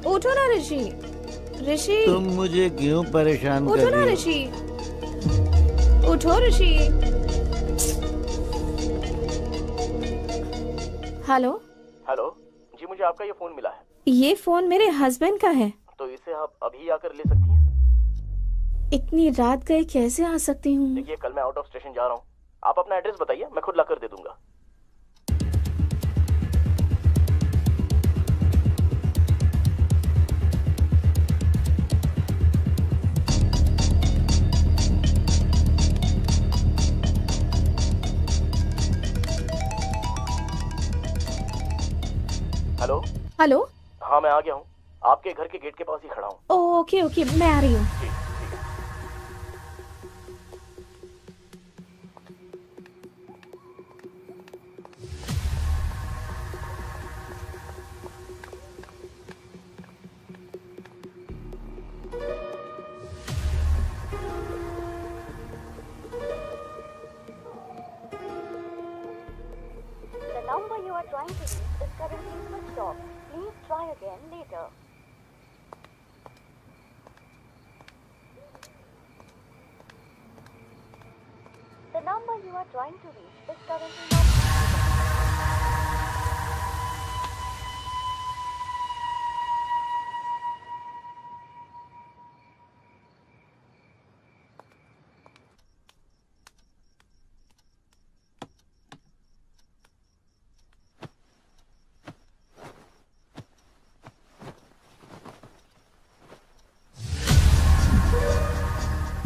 उठो ना ऋषि। ऋषि, तुम मुझे क्यों परेशान कर उठो ना रही हो? ऋषि, उठो ऋषि। हेलो। हेलो जी, मुझे आपका ये फोन मिला है। ये फोन मेरे हस्बैंड का है। तो इसे आप अभी आकर ले सकती हैं? इतनी रात गए कैसे आ सकती हूँ? देखिए, कल मैं आउट ऑफ स्टेशन जा रहा हूँ, आप अपना एड्रेस बताइए, मैं खुद लाकर दे दूंगा। हेलो। हेलो। हाँ, मैं आ गया हूँ, आपके घर के गेट के पास ही खड़ा हूँ। ओके ओके, मैं आ रही हूँ।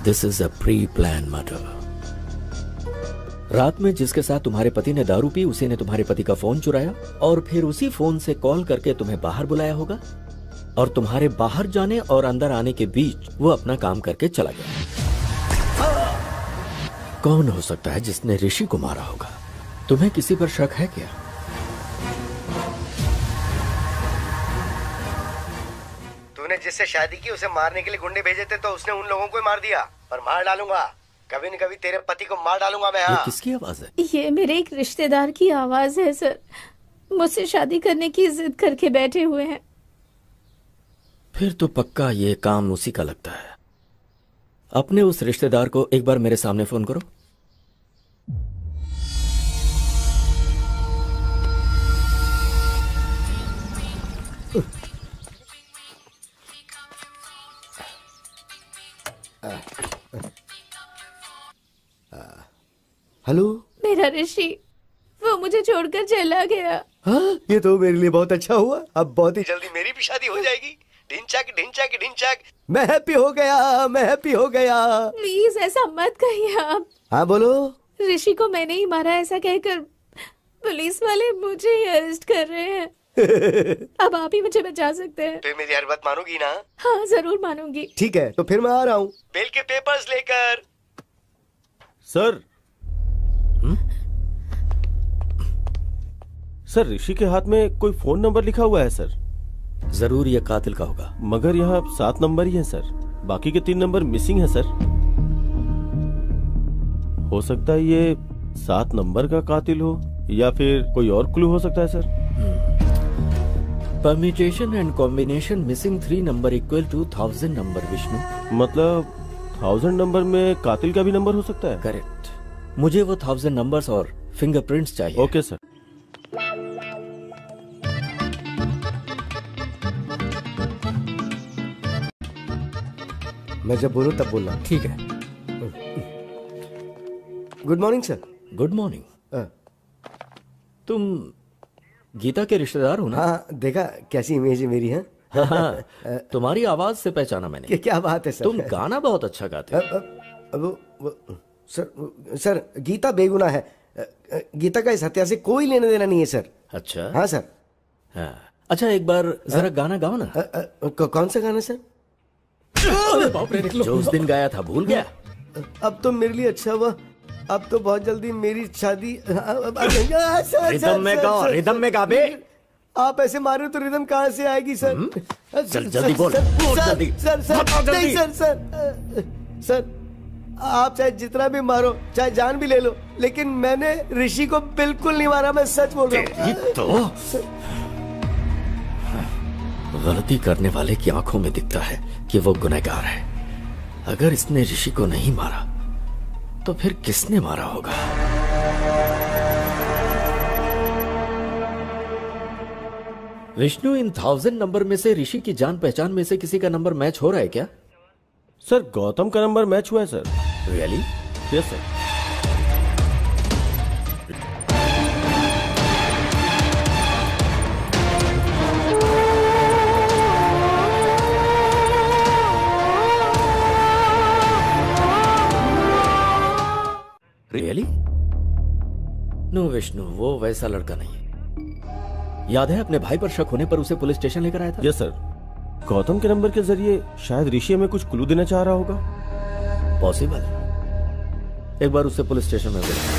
This is a pre plan murder. रात में जिसके साथ तुम्हारे पति ने दारू पी, उसी ने तुम्हारे पति का फोन चुराया और फिर उसी फोन से कॉल करके तुम्हें बाहर बुलाया होगा, और तुम्हारे बाहर जाने और अंदर आने के बीच वो अपना काम करके चला गया। कौन हो सकता है जिसने ऋषि को मारा होगा? तुम्हें किसी पर शक है क्या? तूने जिससे शादी की उसे मारने के लिए गुंडे भेजे थे, तो उसने उन लोगों को ही मार दिया। पर मार डालूंगा, कभी न कभी तेरे पति को मार डालूंगा मैं। ये किसकी आवाज है? ये मेरे एक रिश्तेदार की आवाज है सर, मुझसे शादी करने की जिद करके बैठे हुए हैं। फिर तो पक्का ये काम उसी का लगता है। अपने उस रिश्तेदार को एक बार मेरे सामने फोन करो। हेलो। मेरा ऋषि, वो मुझे छोड़कर चला गया। हाँ, ये तो मेरे लिए बहुत अच्छा हुआ। अब बहुत ही जल्दी मेरी भी शादी हो जाएगी। ढिंचैक ढिंचैक ढिंचैक। मैं हैप्पी हो गया, मैं हैप्पी हो गया। प्लीज ऐसा मत कहिए आप। हाँ बोलो। ऋषि को मैंने ही मारा ऐसा कहकर पुलिस वाले मुझे ही अरेस्ट कर रहे हैं। अब आप ही मुझे बचा सकते हैं। फिर मेरी हर बात मानोगी ना? हाँ जरूर मानूंगी। ठीक है, तो फिर मैं आ रहा हूँ बेल के पेपर्स लेकर। सर। सर, ऋषि के हाथ में कोई फोन नंबर लिखा हुआ है सर। जरूर ये कातिल का होगा। मगर यहाँ 7 नंबर ही है सर, बाकी के 3 नंबर मिसिंग है सर। हो सकता है ये 7 नंबर का कातिल हो या फिर कोई और क्लू हो सकता है sir. Permutation and combination missing 3 number equal to 1000 number Vishnu. मतलब 1000 नंबर में कातिल का भी नंबर हो सकता है? करेक्ट। मुझे वो 1000 नंबर्स और फिंगरप्रिंट्स चाहिए। Okay sir. मैं जब बोलूं तब बोलना। ठीक है। Good morning sir. Good morning. तुम गीता के रिश्तेदार हो ना? हाँ, देखा कैसी इमेज है मेरी है। हाँ, तुम्हारी आवाज से पहचाना मैंने। क्या बात है सर। तुम गाना बहुत अच्छा गाते हो। सर गीता बेगुनाह है। गीता का इस हत्या से कोई लेने देना नहीं है सर। अच्छा। हाँ सर। हाँ। अच्छा एक बार जरा गाना गाओ ना। कौन सा गाना सर? जो उस दिन गाया था भूल गया? अब तो मेरे लिए अच्छा हुआ, अब तो बहुत जल्दी मेरी शादी। रिदम में गाओ, रिदम में गा बे। आप ऐसे मारे तो रिदम कहाँ से आएगी सर? चल जल्दी बोल, जल्दी। सर आप चाहे जितना भी मारो, चाहे जान भी ले लो, लेकिन मैंने ऋषि को बिल्कुल नहीं मारा। मैं सच बोल रहा हूँ। तो गलती करने वाले की आंखों में दिखता है कि वो गुनहगार है। अगर इसने ऋषि को नहीं मारा तो फिर किसने मारा होगा? विष्णु, इन 1000 नंबर में से ऋषि की जान पहचान में से किसी का नंबर मैच हो रहा है क्या? सर गौतम का नंबर मैच हुआ है sir. Really? Yes sir. Really? No Vishnu, वो वैसा लड़का नहीं है। याद है अपने भाई पर शक होने पर उसे पुलिस स्टेशन लेकर आया था? Yes sir. गौतम के नंबर के जरिए शायद ऋषि हमें कुछ क्लू देना चाह रहा होगा। पॉसिबल। एक बार उसे पुलिस स्टेशन में बुलाओ।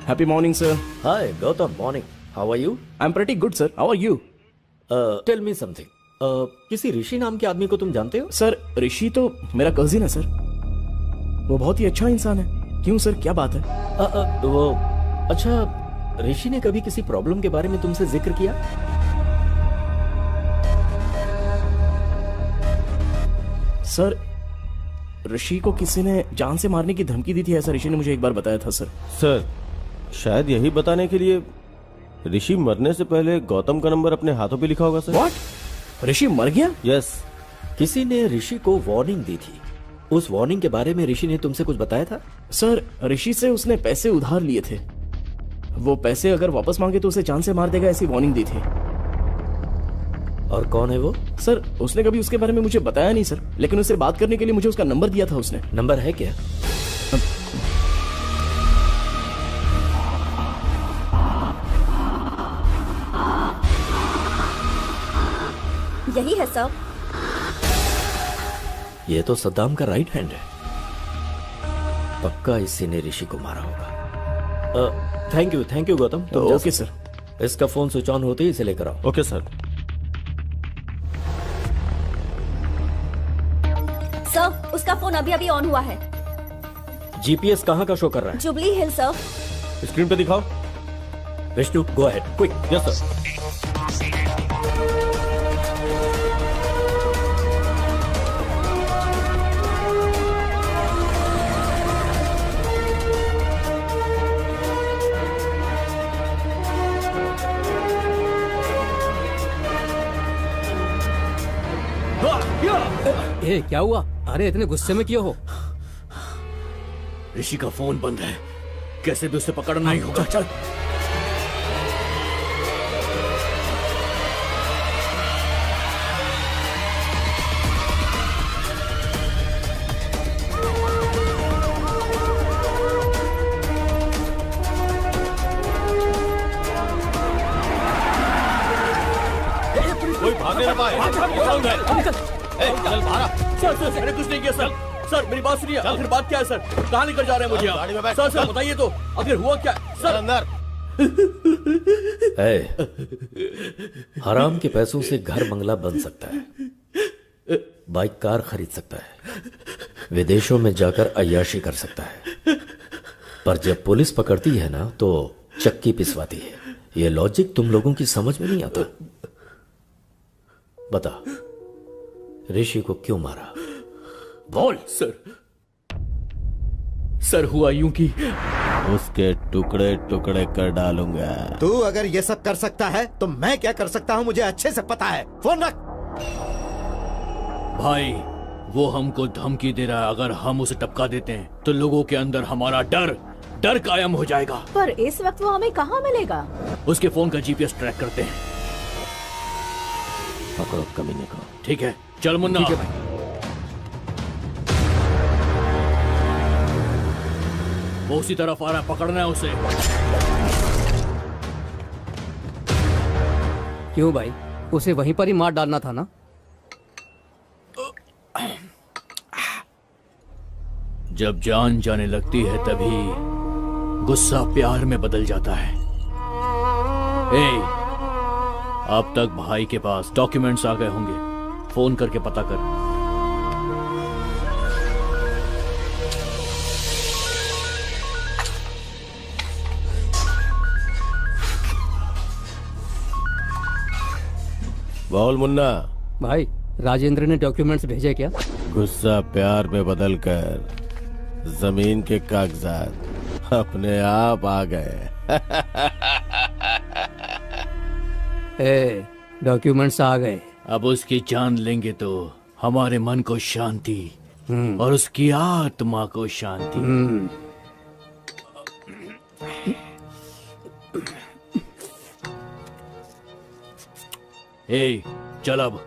Happy morning, sir. Hi, Gautam. Morning. How are you? I'm pretty good, sir. How are you? Tell me something. किसी ऋषि नाम के आदमी को तुम जानते हो? सर ऋषि तो मेरा कजिन है सर। वो बहुत ही अच्छा इंसान है। क्यों सर, क्या बात है? वो अच्छा, ऋषि ने कभी किसी प्रॉब्लम के बारे में तुमसे जिक्र किया? सर ऋषि को किसी ने जान से मारने की धमकी दी थी, ऐसा ऋषि ने मुझे एक बार बताया था सर। सर शायद यही बताने के लिए ऋषि मरने से पहले गौतम का नंबर अपने हाथों पे लिखा होगा सर। What? ऋषि मर गया? यस। किसी ने ऋषि को वार्निंग दी थी। उस वार्निंग के बारे में ऋषि ने तुमसे कुछ बताया था? सर ऋषि से उसने पैसे उधार लिए थे। वो पैसे अगर वापस मांगे तो उसे जान से मार देगा, ऐसी वार्निंग दी थी। और कौन है वो? सर उसने कभी उसके बारे में मुझे बताया नहीं सर, लेकिन उससे बात करने के लिए मुझे उसका नंबर दिया था उसने। नंबर है क्या? यही है सर। ये तो सद्दाम का राइट हैंड है। पक्का इसी ने ऋषि को मारा होगा। Thank you Gautam. तो ओके सर। इसका फोन स्विच ऑन होते ही इसे लेकर आओ। Okay sir. सर उसका फोन अभी अभी ऑन हुआ है। जीपीएस कहाँ का शो कर रहा है? जुबली हिल सर। स्क्रीन पे दिखाओ। Vishnu go ahead quick. Yes sir. ए, क्या हुआ? अरे इतने गुस्से में क्यों हो? ऋषि का फोन बंद है, कैसे भी उसे पकड़ना ही होगा। चल कोई भागने ना पाए। निकल। चल बाहर। सर मैंने कुछ नहीं किया सर। सर मेरी बात सुनिए, आखिर बात क्या है सर? कहाँ लेकर जा रहे हैं मुझे आप? सर सर बताइए तो, आखिर हुआ क्या सर? अंदर हराम के पैसों से घर बंगला बन सकता है, बाइक कार खरीद सकता है, विदेशों में जाकर अय्याशी कर सकता है, पर जब पुलिस पकड़ती है ना तो चक्की पिसवाती है। ये लॉजिक तुम लोगों की समझ में नहीं आता। बता, ऋषि को क्यों मारा? बोल। सर हुआ यूं कि उसके टुकड़े टुकड़े कर डालूंगा। तू अगर ये सब कर सकता है तो मैं क्या कर सकता हूँ मुझे अच्छे से पता है। फोन रख। भाई वो हमको धमकी दे रहा है, अगर हम उसे टपका देते हैं तो लोगों के अंदर हमारा डर कायम हो जाएगा। पर इस वक्त वो हमें कहाँ मिलेगा? उसके फोन का जीपीएस ट्रैक करते हैं। पकड़ो कमीने को। ठीक है, चल मुन्ना। ठीक है भाई। वो उसी तरफ आ रहा है, पकड़ना है उसे। क्यों भाई, उसे वहीं पर ही मार डालना था ना? जब जान जाने लगती है तभी गुस्सा प्यार में बदल जाता है। अब तक भाई के पास डॉक्यूमेंट्स आ गए होंगे, फोन करके पता कर। बोल मुन्ना। भाई राजेंद्र ने डॉक्यूमेंट्स भेजे क्या? गुस्सा प्यार में बदलकर जमीन के कागजात अपने आप आ गए। डॉक्यूमेंट्स आ गए। अब उसकी जान लेंगे तो हमारे मन को शांति और उसकी आत्मा को शांति। चल अब।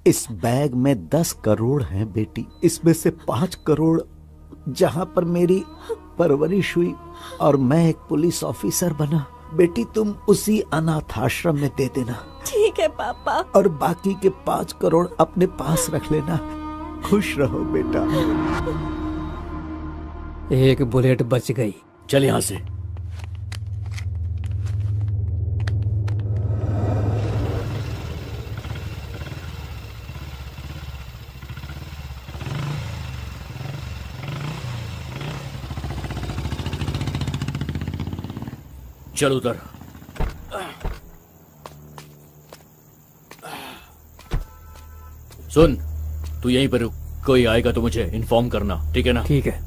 इस बैग में 10 करोड़ हैं बेटी, इसमें से 5 करोड़ जहां पर मेरी परवरिश हुई और मैं एक पुलिस ऑफिसर बना। बेटी तुम उसी अनाथ आश्रम में दे देना। ठीक है पापा। और बाकी के 5 करोड़ अपने पास रख लेना। खुश रहो बेटा। एक बुलेट बच गई। चल यहां से। चल उधर। सुन, तू यहीं पर रुक, कोई आएगा तो मुझे इन्फॉर्म करना, ठीक है ना? ठीक है।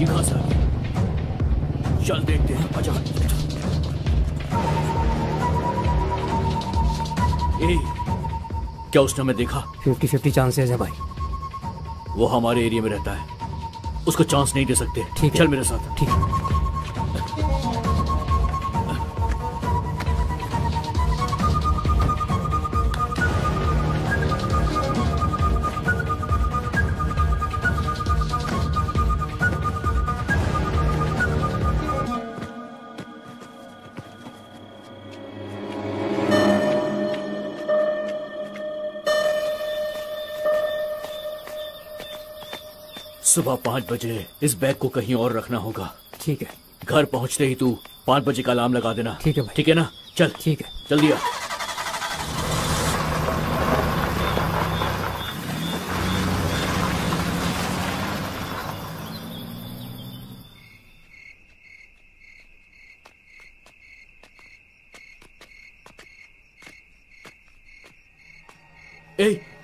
कहां से आ गई? चल देखते हैं, आजा। ए, क्या उसने हमें देखा? 50-50 चांसेस है भाई। वो हमारे एरिया में रहता है, उसको चांस नहीं दे सकते। ठीक है, चल मेरे साथ। ठीक है। सुबह 5 बजे इस बैग को कहीं और रखना होगा। ठीक है। घर पहुंचते ही तू 5 बजे का अलार्म लगा देना। ठीक है भाई। ठीक है ना? चल। ठीक है, जल्दी आ।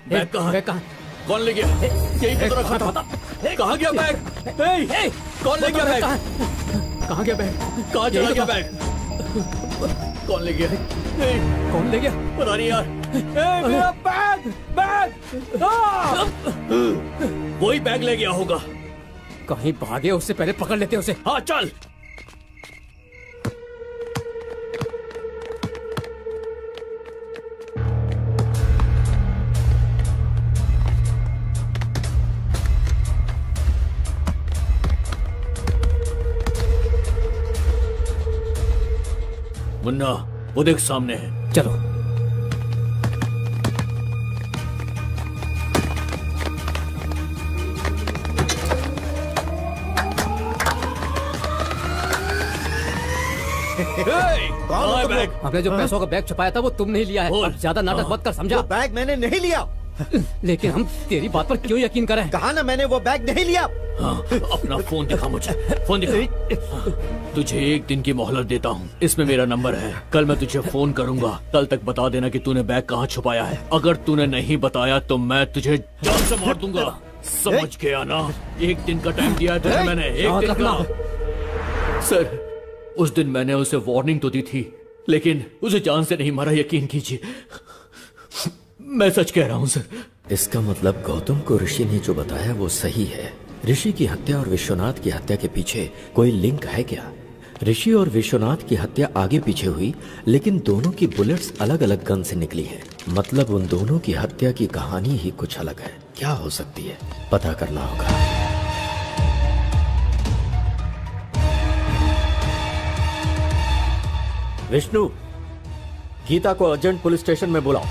बैग कहाँ? बैग कहाँ? कौन ले गया? यही पे तो रखा था। कहाँ गया बैग? कौन ले गया बैग? कहाँ गया बैग? कहाँ चला गया बैग? कौन ले गया? कौन ले गया? पता नहीं यार। मेरा बैग! बैग! वही बैग ले गया होगा। कहीं भागे, उससे पहले पकड़ लेते उसे। हाँ चल। मुन्ना, वो देख सामने है। चलो। बैग? हमने जो पैसों का बैग छुपाया था वो तुमने ही लिया है। अब ज्यादा नाटक मत कर, समझा? वो बैग मैंने नहीं लिया। लेकिन हम तेरी बात पर क्यों यकीन करें? कहा ना मैंने वो बैग नहीं लिया। हाँ, अपना फोन दिखा मुझे। फोन दिखा। तुझे 1 दिन की मोहलत देता हूँ। इसमें मेरा नंबर है। कल मैं तुझे फोन करूंगा। कल तक बता देना कि तूने बैग कहाँ छुपाया है। अगर तूने नहीं बताया तो मैं तुझे जान से मार दूंगा। समझ के आना। 1 दिन का टाइम दिया है तुझे मैंने। 1 दिन का। सर, उस दिन मैंने उसे वार्निंग तो दी थी, लेकिन उसे जान से नहीं मारा। यकीन कीजिए, मैं सच कह रहा हूँ सर। इसका मतलब गौतम को ऋषि ने जो बताया वो सही है। ऋषि की हत्या और विश्वनाथ की हत्या के पीछे कोई लिंक है क्या? ऋषि और विश्वनाथ की हत्या आगे पीछे हुई, लेकिन दोनों की बुलेट्स अलग अलग गन से निकली हैं। मतलब उन दोनों की हत्या की कहानी ही कुछ अलग है। क्या हो सकती है, पता करना होगा। विष्णु, गीता को अर्जेंट पुलिस स्टेशन में बुलाओ।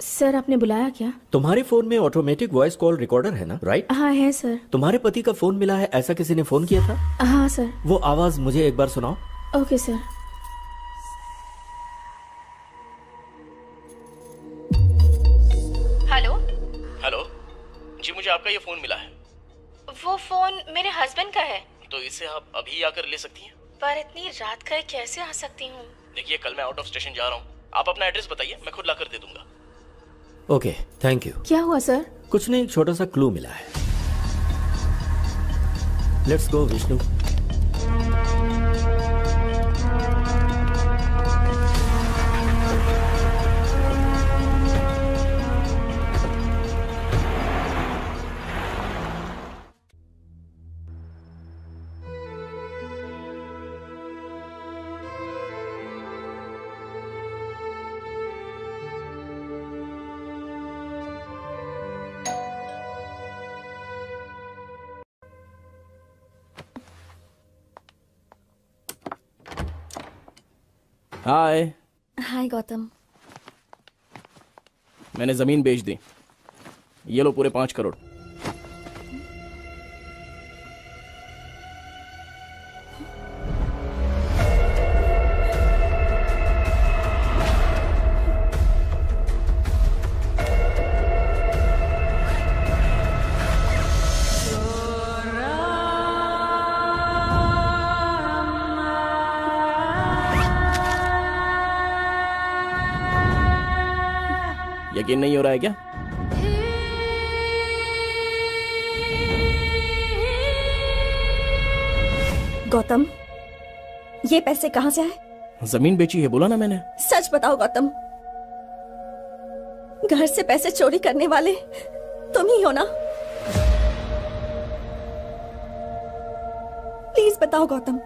सर, आपने बुलाया क्या? तुम्हारे फोन में ऑटोमेटिक वॉइस कॉल रिकॉर्डर है ना? राइट? हाँ है सर। तुम्हारे पति का फोन मिला है, ऐसा किसी ने फोन किया था? हाँ सर। वो आवाज मुझे एक बार सुनाओ। Okay sir. हेलो। हेलो जी, मुझे आपका ये फोन मिला है। वो फोन मेरे हस्बैंड का है। तो इसे आप अभी आकर ले सकती हैं? पर इतनी रात का कैसे आ सकती हूँ? देखिए, कल मैं आउट ऑफ स्टेशन जा रहा हूँ। आप अपना एड्रेस बताइए, मैं खुद ला कर दे दूंगा। Okay, thank you. क्या हुआ सर? कुछ नहीं, एक छोटा सा क्लू मिला है। Let's go Vishnu. Hi. Hi Gautam. मैंने जमीन बेच दी। ये लो पूरे 5 करोड़। यकीन नहीं हो रहा है क्या? गौतम, ये पैसे कहाँ से आए? जमीन बेची है, बोला ना मैंने। सच बताओ गौतम, घर से पैसे चोरी करने वाले तुम ही हो ना? प्लीज बताओ गौतम,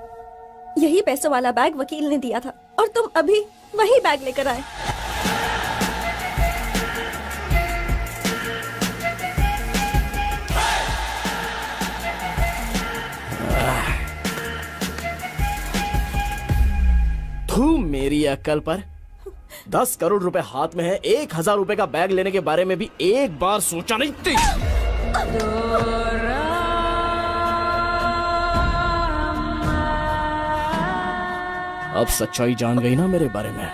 यही पैसों वाला बैग वकील ने दिया था और तुम अभी वही बैग लेकर आए। तू मेरी अक्ल पर 10 करोड़ रुपए हाथ में है, 1000 रुपए का बैग लेने के बारे में भी एक बार सोचा नहीं थी। अब सच्चाई जान गई ना मेरे बारे में।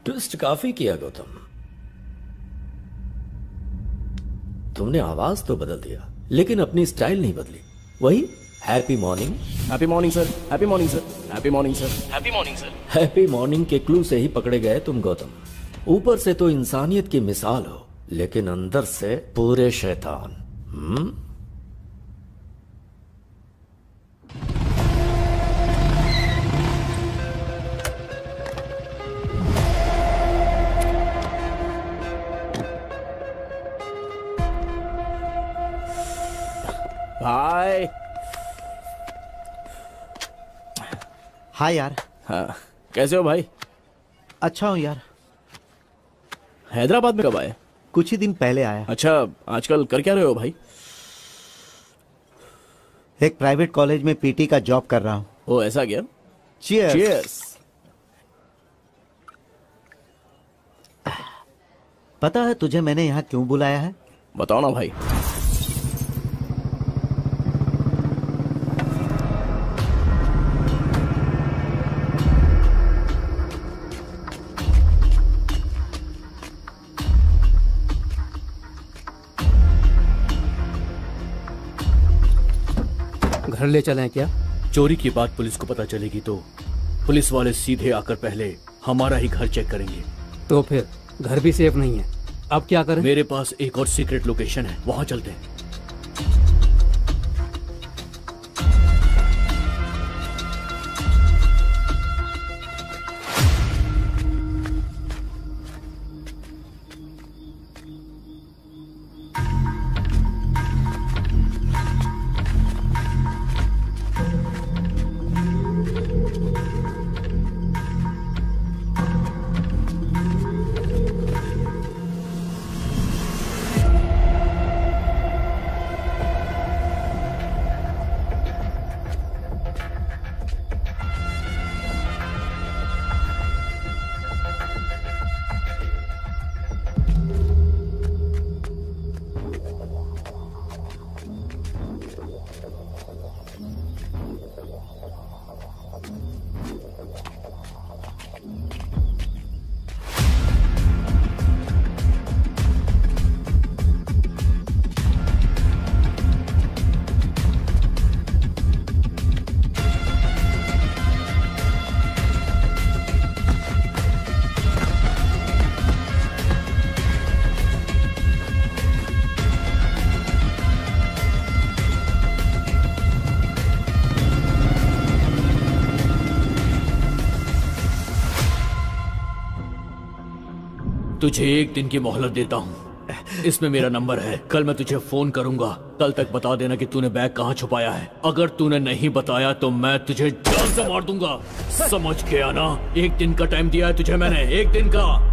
ट्विस्ट काफी किया गौतम। तुमने आवाज तो बदल दिया लेकिन अपनी स्टाइल नहीं बदली। वही happy morning. Happy morning sir, happy morning sir, happy morning sir, happy morning sir. Happy morning के क्लू से ही पकड़े गए तुम गौतम। ऊपर से तो इंसानियत की मिसाल हो लेकिन अंदर से पूरे शैतान। भाई। हाँ यार। हाँ, कैसे हो भाई? अच्छा हूँ यार। हैदराबाद में कब आए? कुछ ही दिन पहले आया। अच्छा, आजकल कर क्या रहे हो भाई? एक प्राइवेट कॉलेज में पीटी का जॉब कर रहा हूँ। ओ ऐसा क्या? चीयर्स। चीयर्स। पता है तुझे मैंने यहाँ क्यों बुलाया है? बताओ ना भाई। घर ले चलें क्या? चोरी की बात पुलिस को पता चलेगी तो पुलिस वाले सीधे आकर पहले हमारा ही घर चेक करेंगे। तो फिर घर भी सेफ नहीं है, अब क्या करें? मेरे पास एक और सीक्रेट लोकेशन है, वहां चलते हैं। तुझे एक दिन की मोहलत देता हूँ, इसमें मेरा नंबर है। कल मैं तुझे फोन करूंगा, कल तक बता देना कि तूने बैग कहाँ छुपाया है। अगर तूने नहीं बताया तो मैं तुझे जान से मार दूंगा, समझ गया ना? एक दिन का टाइम दिया है तुझे मैंने, एक दिन का।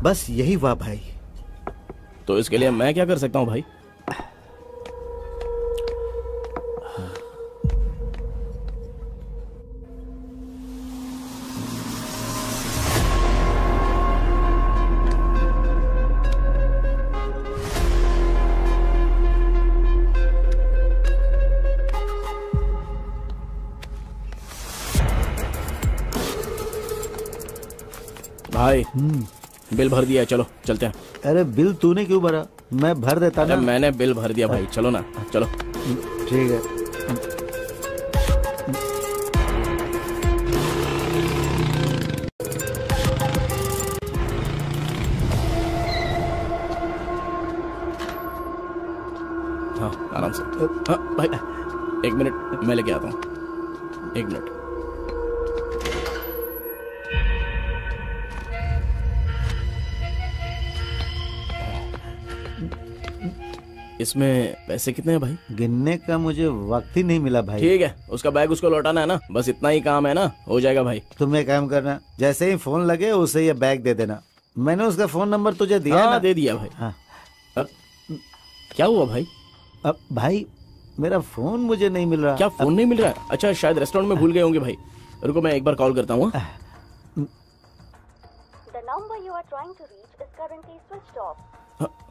बस यही हुआ भाई। तो इसके लिए मैं क्या कर सकता हूँ भाई? भाई बिल भर दिया है, चलो चलते हैं। अरे बिल तूने क्यों भरा? मैं भर देता ना। मैंने बिल भर दिया भाई, चलो ना, चलो। ठीक है। हाँ आराम से। हाँ भाई एक मिनट, मैं लेके आता हूँ, एक मिनट। इसमें पैसे कितने हैं भाई? गिनने का मुझे वक्त ही नहीं मिला भाई। ठीक है, उसका बैग उसको लौटाना है ना, बस इतना ही काम है ना, हो जाएगा भाई। तुम एक काम करना, जैसे ही फोन लगे उसे ये बैग दे देना। मैंने उसका फोन नंबर तुझे दिया है ना? दे दिया भाई। हाँ। क्या हुआ भाई? अब भाई मेरा फोन मुझे नहीं मिल रहा। क्या फोन नहीं मिल रहा है? अच्छा शायद रेस्टोरेंट में भूल गए होंगे भाई। रुको मैं एक बार कॉल करता हूँ।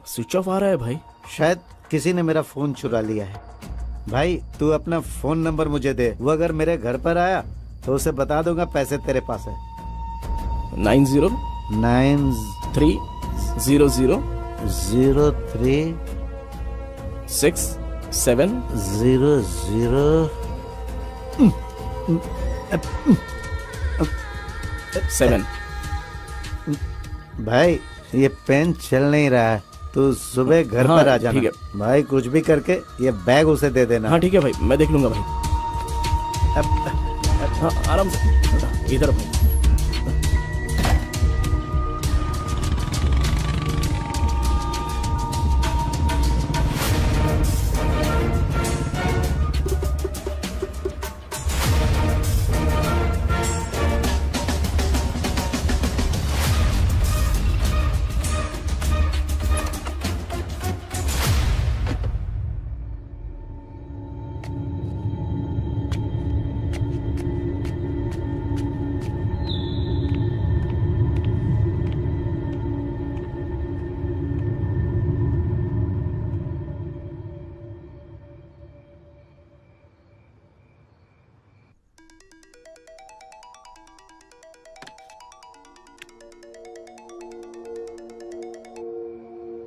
स्विच ऑफ आ रहा है भाई। शायद किसी ने मेरा फोन चुरा लिया है। भाई तू अपना फोन नंबर मुझे दे, वो अगर मेरे घर पर आया तो उसे बता दूंगा पैसे तेरे पास है। 93036700 भाई ये पेन चल नहीं रहा है, तो सुबह घर पर आ जाना। ठीक है भाई, कुछ भी करके ये बैग उसे दे देना। हाँ ठीक है भाई, मैं देख लूंगा भाई। हाँ आराम से, इधर भाई।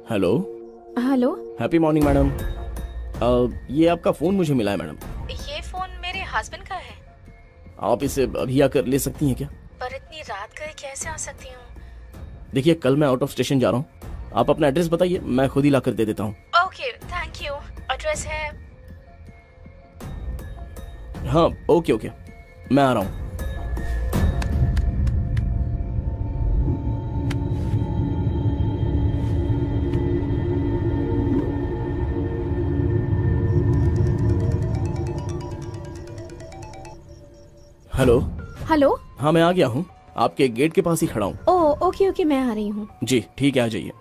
Hello hello, happy morning madam. ये आपका फोन मुझे मिला है मैडम। ये फोन मेरे हस्बैंड का है। आप इसे अभी आकर ले सकती हैं क्या? पर इतनी रात गए कैसे आ सकती हूँ? देखिए कल मैं आउट ऑफ स्टेशन जा रहा हूँ, आप अपना एड्रेस बताइए, मैं खुद ही लाकर दे देता हूँ। Okay thank you. एड्रेस है? हाँ ओके ओके, मैं आ रहा हूँ। Hello hello. हाँ मैं आ गया हूँ, आपके गेट के पास ही खड़ा हूँ। ओह ओके ओके, मैं आ रही हूँ। जी ठीक है, आ जाइए।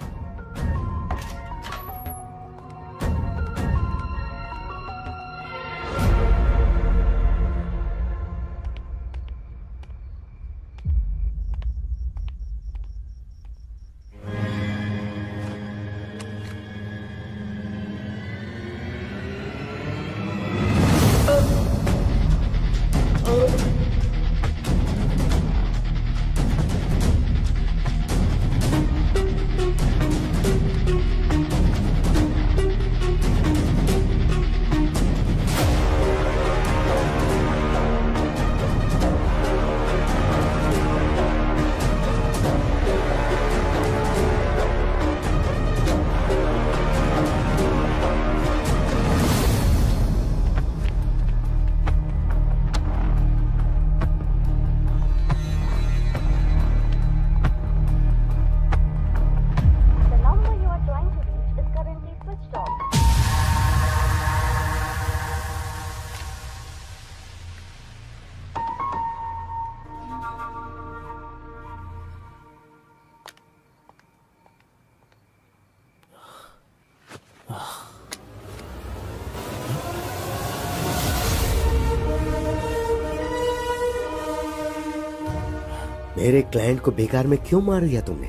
मेरे क्लाइंट को बेकार में क्यों मार दिया तुमने?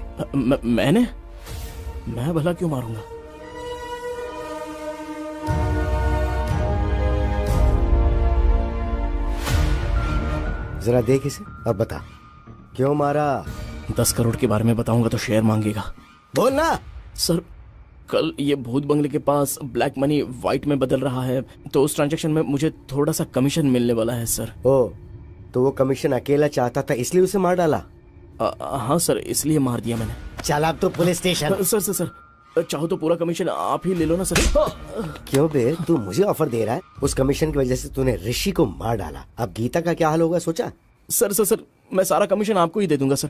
मैं भला क्यों मारूंगा? जरा देख इसे और बता क्यों मारा। 10 करोड़ के बारे में बताऊंगा तो शेयर मांगेगा। बोलना। सर कल ये भूत बंगले के पास ब्लैक मनी व्हाइट में बदल रहा है, तो उस ट्रांजैक्शन में मुझे थोड़ा सा कमीशन मिलने वाला है सर। ओ, तो वो कमीशन अकेला चाहता था इसलिए उसे मार डाला? हाँ सर, इसलिए मार दिया मैंने। चल अब तो पुलिस स्टेशन। सर चाहो तो पूरा कमीशन आप ही ले लो ना सर। क्यों बे, तू मुझे ऑफर दे रहा है? उस कमीशन की वजह से तूने ऋषि को मार डाला, अब गीता का क्या हाल होगा सोचा? सर मैं सारा कमीशन आपको ही दे दूंगा सर।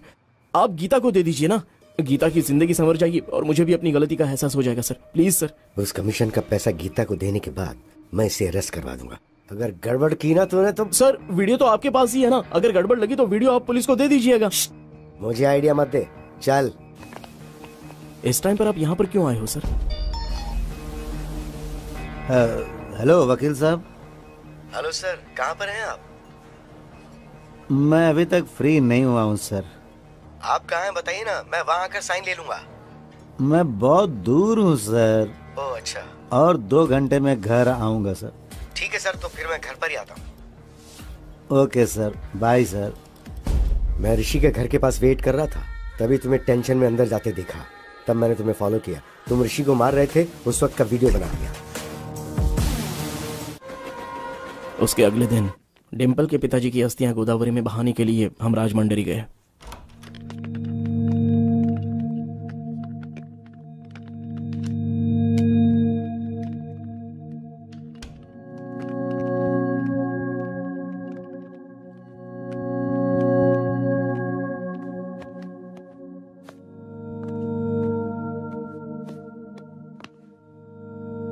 आप गीता को दे दीजिए ना, गीता की जिंदगी संवर जाएगी और मुझे भी अपनी गलती का एहसास हो जाएगा सर। Please sir. उस कमीशन का पैसा गीता को देने के बाद मैं इसे अरेस्ट करवा दूंगा। अगर गड़बड़ की ना तूने तो। सर वीडियो तो आपके पास ही है ना, अगर गड़बड़ लगी तो वीडियो आप पुलिस को दे दीजिएगा। मुझे आइडिया मत दे, चल। इस टाइम पर आप यहाँ पर क्यों आए हो सर? हेलो वकील साहब। हेलो सर, कहाँ पर हैं आप? मैं अभी तक फ्री नहीं हुआ हूँ सर। आप कहाँ हैं बताइए ना, मैं वहाँ आकर साइन ले लूंगा। मैं बहुत दूर हूँ सर। ओह अच्छा। और 2 घंटे में घर आऊंगा सर। ठीक है सर, तो फिर मैं घर पर ही आता हूँ। Okay sir, bye sir. मैं ऋषि के घर के पास वेट कर रहा था, तभी तुम्हें टेंशन में अंदर जाते देखा, तब मैंने तुम्हें फॉलो किया। तुम ऋषि को मार रहे थे, उस वक्त का वीडियो बना दिया। उसके अगले दिन डिम्पल के पिताजी की अस्थियां गोदावरी में बहाने के लिए हम राजमंडरी गए।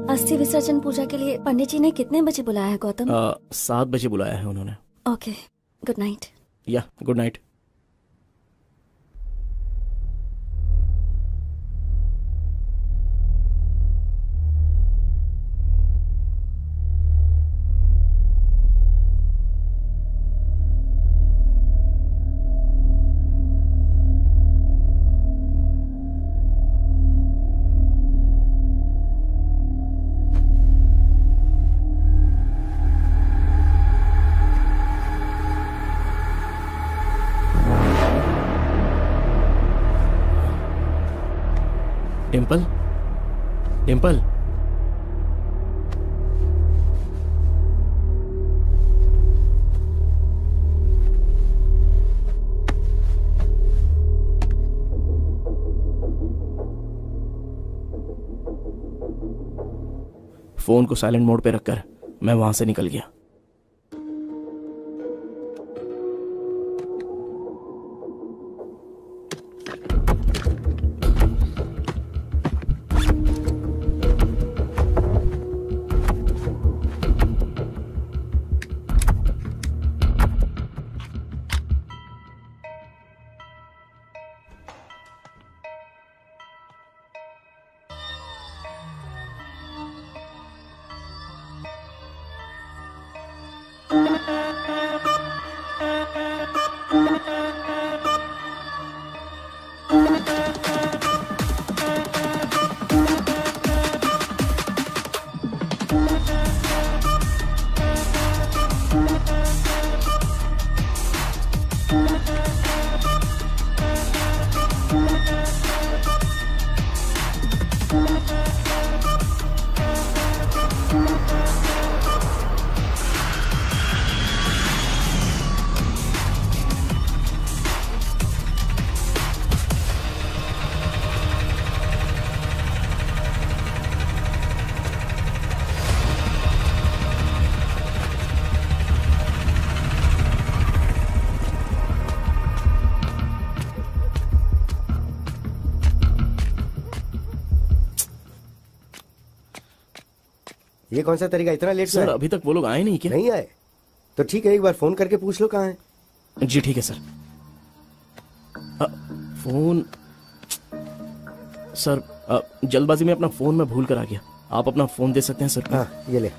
अस्थि विसर्जन पूजा के लिए पंडित जी ने कितने बजे बुलाया है गौतम? 7 बजे बुलाया है उन्होंने। Okay, good night. Yeah good night. Dimple, Dimple, phone को साइलेंट मोड पे रखकर मैं वहां से निकल गया। ये कौन सा तरीका, इतना लेट? सर अभी तक वो लोग आए नहीं क्या? नहीं आए तो ठीक है, एक बार फोन करके पूछ लो कहाँ है। जी ठीक है सर। फोन सर, जल्दबाजी में अपना फोन मैं भूल कर आ गया। आप अपना फोन दे सकते हैं सर? हाँ ये ले।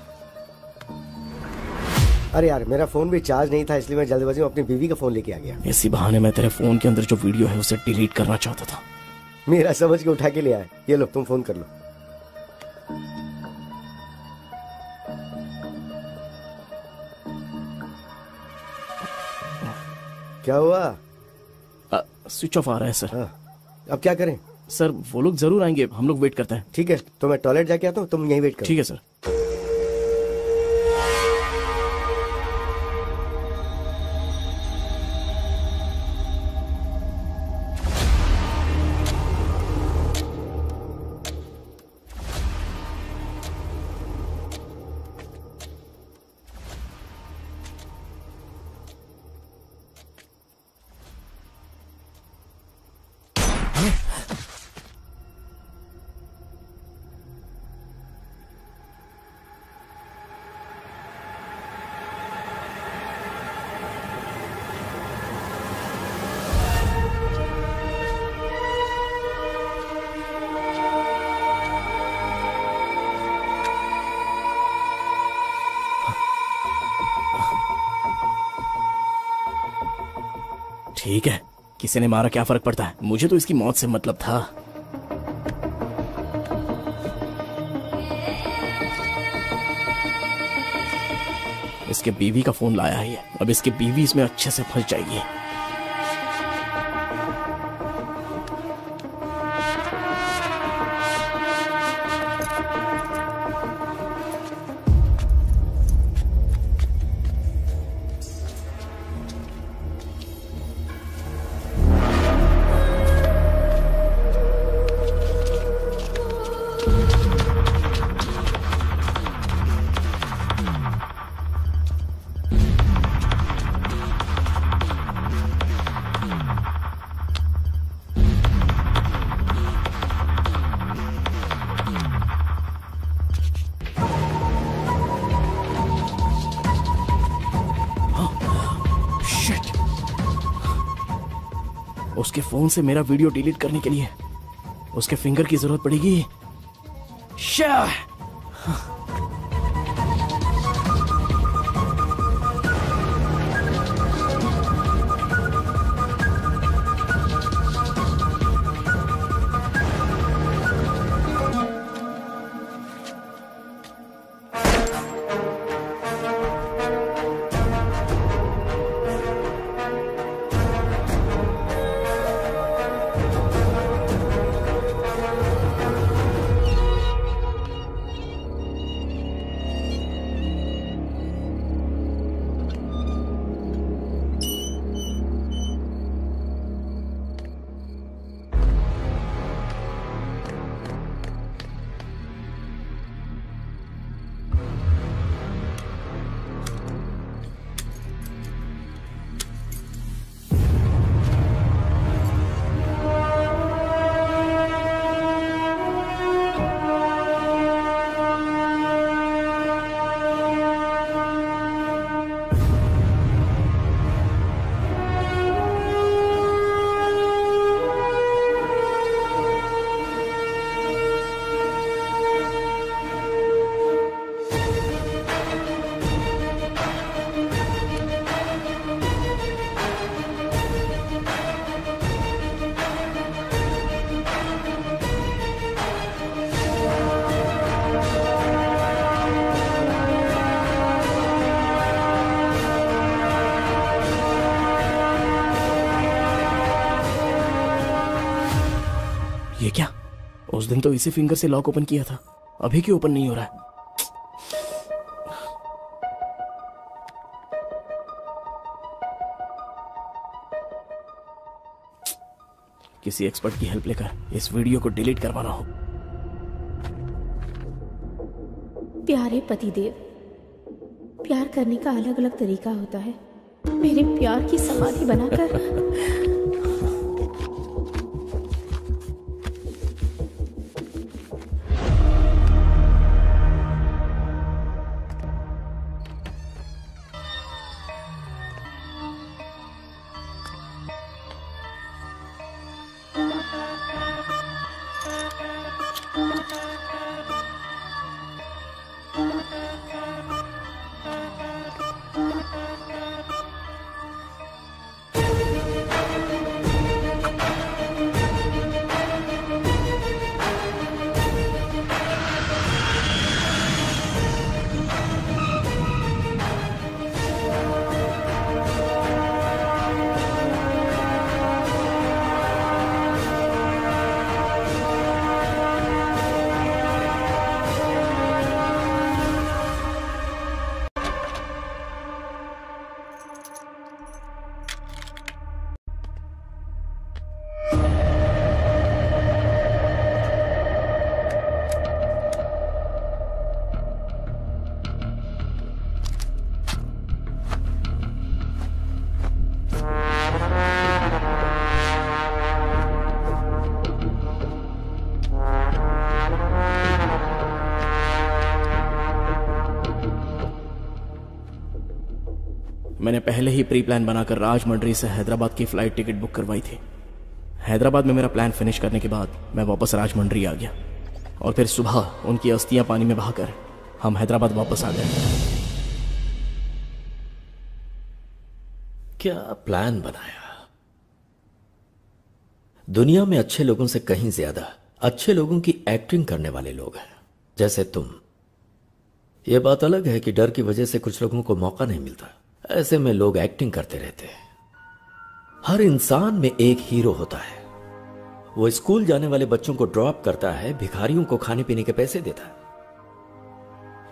अरे यार मेरा फोन भी चार्ज नहीं था, इसलिए मैं जल्दबाजी में अपनी बीवी का फोन लेके आ गया। इसी बहाने मैं तेरे फोन के अंदर जो वीडियो है उसे डिलीट करना चाहता था। मेरा समझ के उठा के ले आए। ये लो तुम फोन कर लो। क्या हुआ? स्विच ऑफ आ रहा है सर। अब क्या करें? सर वो लोग जरूर आएंगे, हम लोग वेट करते हैं। ठीक है, तो मैं टॉयलेट जाके आता हूँ, तुम यहीं वेट करो। ठीक है सर। ठीक है, किसी ने मारा क्या फर्क पड़ता है, मुझे तो इसकी मौत से मतलब था। इसके बीवी का फोन लाया है, अब इसकी बीवी इसमें अच्छे से फंस जाएगी। उसके फोन से मेरा वीडियो डिलीट करने के लिए उसके फिंगर की जरूरत पड़ेगी। शाह! ये क्या? उस दिन तो इसी फिंगर से लॉक ओपन किया था, अभी क्यों ओपन नहीं हो रहा है? किसी एक्सपर्ट की हेल्प लेकर इस वीडियो को डिलीट करवाना हो। प्यारे पतिदेव, प्यार करने का अलग अलग तरीका होता है। मेरे प्यार की समाधि बनाकर मैंने पहले ही प्री प्लान बनाकर राजमंड्री से हैदराबाद की फ्लाइट टिकट बुक करवाई थी। हैदराबाद में मेरा प्लान फिनिश करने के बाद मैं वापस राजमंड्री आ गया और फिर सुबह उनकी अस्थियां पानी में बहाकर हम हैदराबाद वापस आ गए। क्या प्लान बनाया? दुनिया में अच्छे लोगों से कहीं ज्यादा अच्छे लोगों की एक्टिंग करने वाले लोग हैं, जैसे तुम। यह बात अलग है कि डर की वजह से कुछ लोगों को मौका नहीं मिलता, ऐसे में लोग एक्टिंग करते रहते हैं। हर इंसान में एक हीरो होता है। वो स्कूल जाने वाले बच्चों को ड्रॉप करता है, भिखारियों को खाने पीने के पैसे देता है,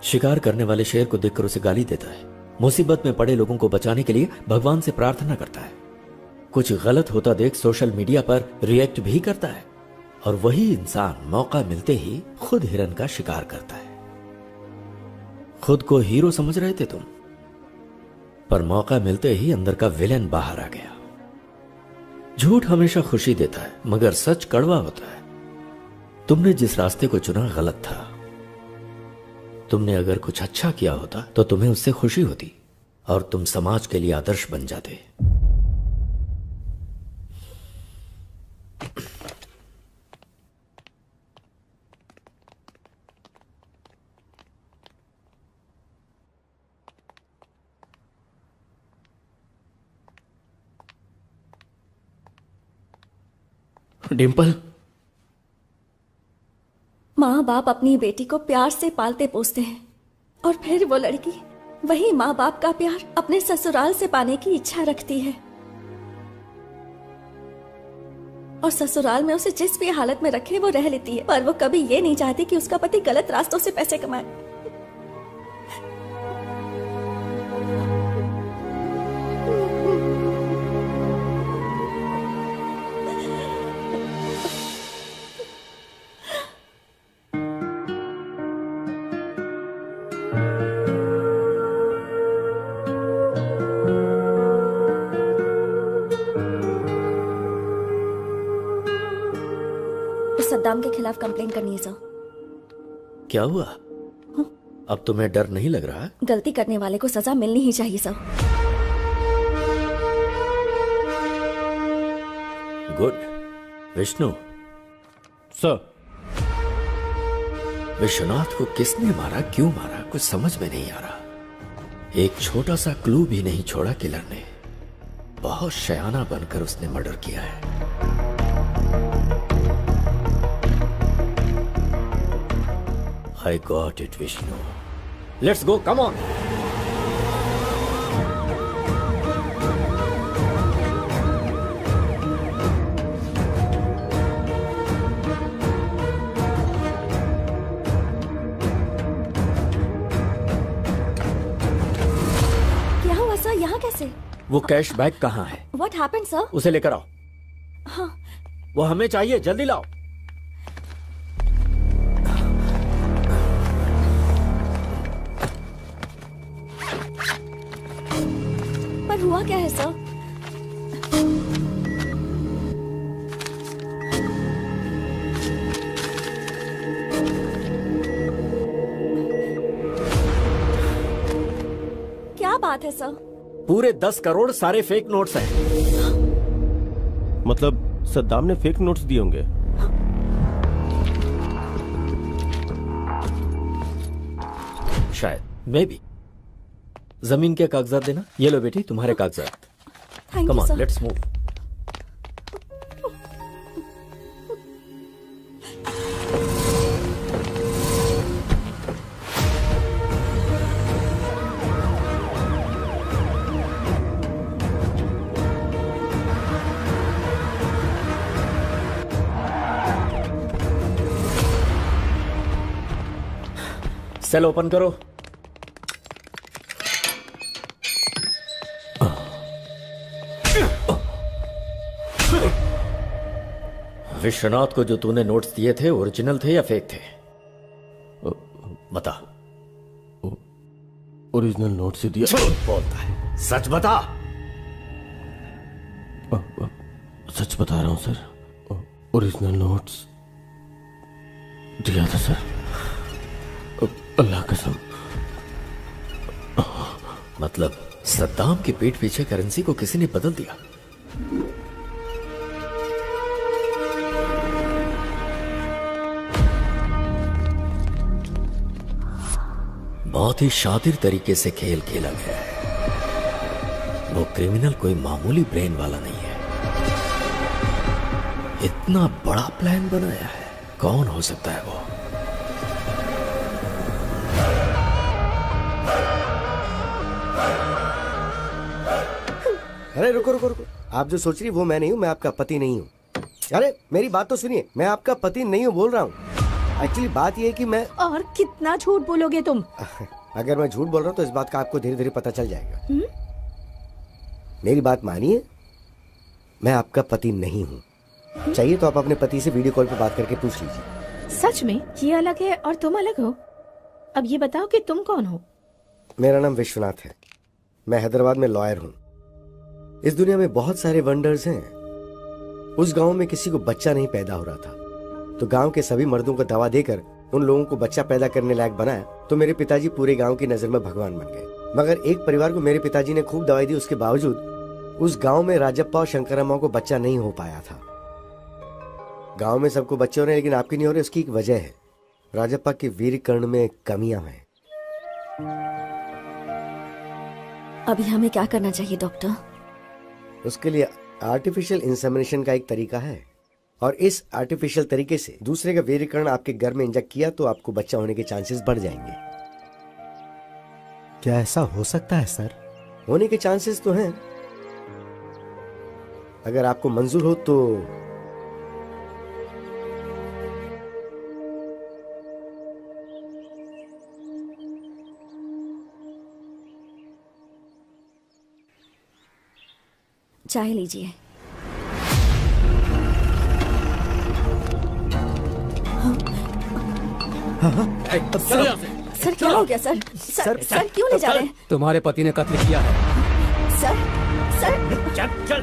शिकार करने वाले शेर को देखकर उसे गाली देता है, मुसीबत में पड़े लोगों को बचाने के लिए भगवान से प्रार्थना करता है, कुछ गलत होता देख सोशल मीडिया पर रिएक्ट भी करता है, और वही इंसान मौका मिलते ही खुद हिरन का शिकार करता है। खुद को हीरो समझ रहे थे तुम, पर मौका मिलते ही अंदर का विलेन बाहर आ गया। झूठ हमेशा खुशी देता है, मगर सच कड़वा होता है। तुमने जिस रास्ते को चुना गलत था। तुमने अगर कुछ अच्छा किया होता तो तुम्हें उससे खुशी होती और तुम समाज के लिए आदर्श बन जाते। डिंपल, माँ बाप अपनी बेटी को प्यार से पालते पोसते हैं और फिर वो लड़की वही माँ बाप का प्यार अपने ससुराल से पाने की इच्छा रखती है और ससुराल में उसे जिस भी हालत में रखे वो रह लेती है, पर वो कभी ये नहीं चाहती कि उसका पति गलत रास्तों से पैसे कमाए। सद्दाम के खिलाफ कंप्लेन करनी है सर। क्या हुआ? अब तुम्हें डर नहीं लग रहा? गलती करने वाले को सजा मिलनी ही चाहिए sir. Good. Vishnu sir, Vishwanath को किसने मारा, क्यों मारा, कुछ समझ में नहीं आ रहा। एक छोटा सा क्लू भी नहीं छोड़ा किलर ने। बहुत शयाना बनकर उसने मर्डर किया है। I got it, Vishnu. Let's go, come on. क्या हुआ सर, यहाँ कैसे? वो कैश बैग कहाँ है? What happened, sir? उसे लेकर आओ। हाँ। वो हमें चाहिए, जल्दी लाओ। हुआ क्या है सर? क्या बात है सर? पूरे 10 करोड़ सारे फेक नोट्स हैं। मतलब सद्दाम ने फेक नोट्स दिए होंगे? शायद, मे बी। जमीन के कागजात देना। ये लो बेटी, तुम्हारे कागजात। Come on, let's move. Cell open करो। विश्वनाथ को जो तूने नोट्स दिए थे ओरिजिनल थे या फेक थे? बता। ओरिजिनल नोट्स ही दिया। झूठ बोलता है, सच बता। सच बता रहा हूं सर, ओरिजिनल नोट्स दिया था सर, अल्लाह कसम। मतलब सद्दाम के पीठ पीछे करेंसी को किसी ने बदल दिया। बहुत ही शातिर तरीके से खेल खेला गया है। वो क्रिमिनल कोई मामूली ब्रेन वाला नहीं है। इतना बड़ा प्लान बनाया है। कौन हो सकता है वो? अरे रुको रुको रुको, आप जो सोच रही वो मैं नहीं हूँ, मैं आपका पति नहीं हूँ। अरे मेरी बात तो सुनिए, मैं आपका पति नहीं हूँ बोल रहा हूँ। एक्चुअली बात ये है कि मैं और कितना झूठ बोलोगे तुम? अगर मैं झूठ बोल रहा हूँ तो इस बात का आपको धीरे धीरे पता चल जाएगा। मेरी बात मानिए, मैं आपका पति नहीं हूँ। चाहिए तो आप अपने पति से वीडियो कॉल पे बात करके पूछ लीजिए। सच में ये अलग है और तुम अलग हो? अब ये बताओ कि तुम कौन हो? मेरा नाम विश्वनाथ है। मैं हैदराबाद में लॉयर हूँ। इस दुनिया में बहुत सारे वंडर्स हैं। उस गांव में किसी को बच्चा नहीं पैदा हो रहा था, तो गांव के सभी मर्दों को दवा देकर उन लोगों को बच्चा पैदा करने लायक बनाया। तो मेरे पिताजी पूरे गांव की नजर में भगवान बन गए। मगर एक परिवार को मेरे पिताजी ने खूब दवाई दी, उसके बावजूद उस गांव में राजप्पा और शंकरम्मा को बच्चा नहीं हो पाया था। गांव में सबको बच्चे हो रहे हैं लेकिन आपकी नहीं हो रहे। उसकी एक वजह है, राजप्पा के वीर्य कर्ण में कमियां हैं। अभी हमें क्या करना चाहिए डॉक्टर? उसके लिए आर्टिफिशियल इंसेमिनेशन का एक तरीका है, और इस आर्टिफिशियल तरीके से दूसरे का वीर्य कर्ण आपके घर में इंजेक्ट किया तो आपको बच्चा होने के चांसेस बढ़ जाएंगे। क्या ऐसा हो सकता है सर? होने के चांसेस तो हैं। अगर आपको मंजूर हो तो चाय लीजिए। सर क्या हो गया सर? सर क्यों ले जा रहे हैं? तुम्हारे पति ने कत्ल किया है। सर चल चल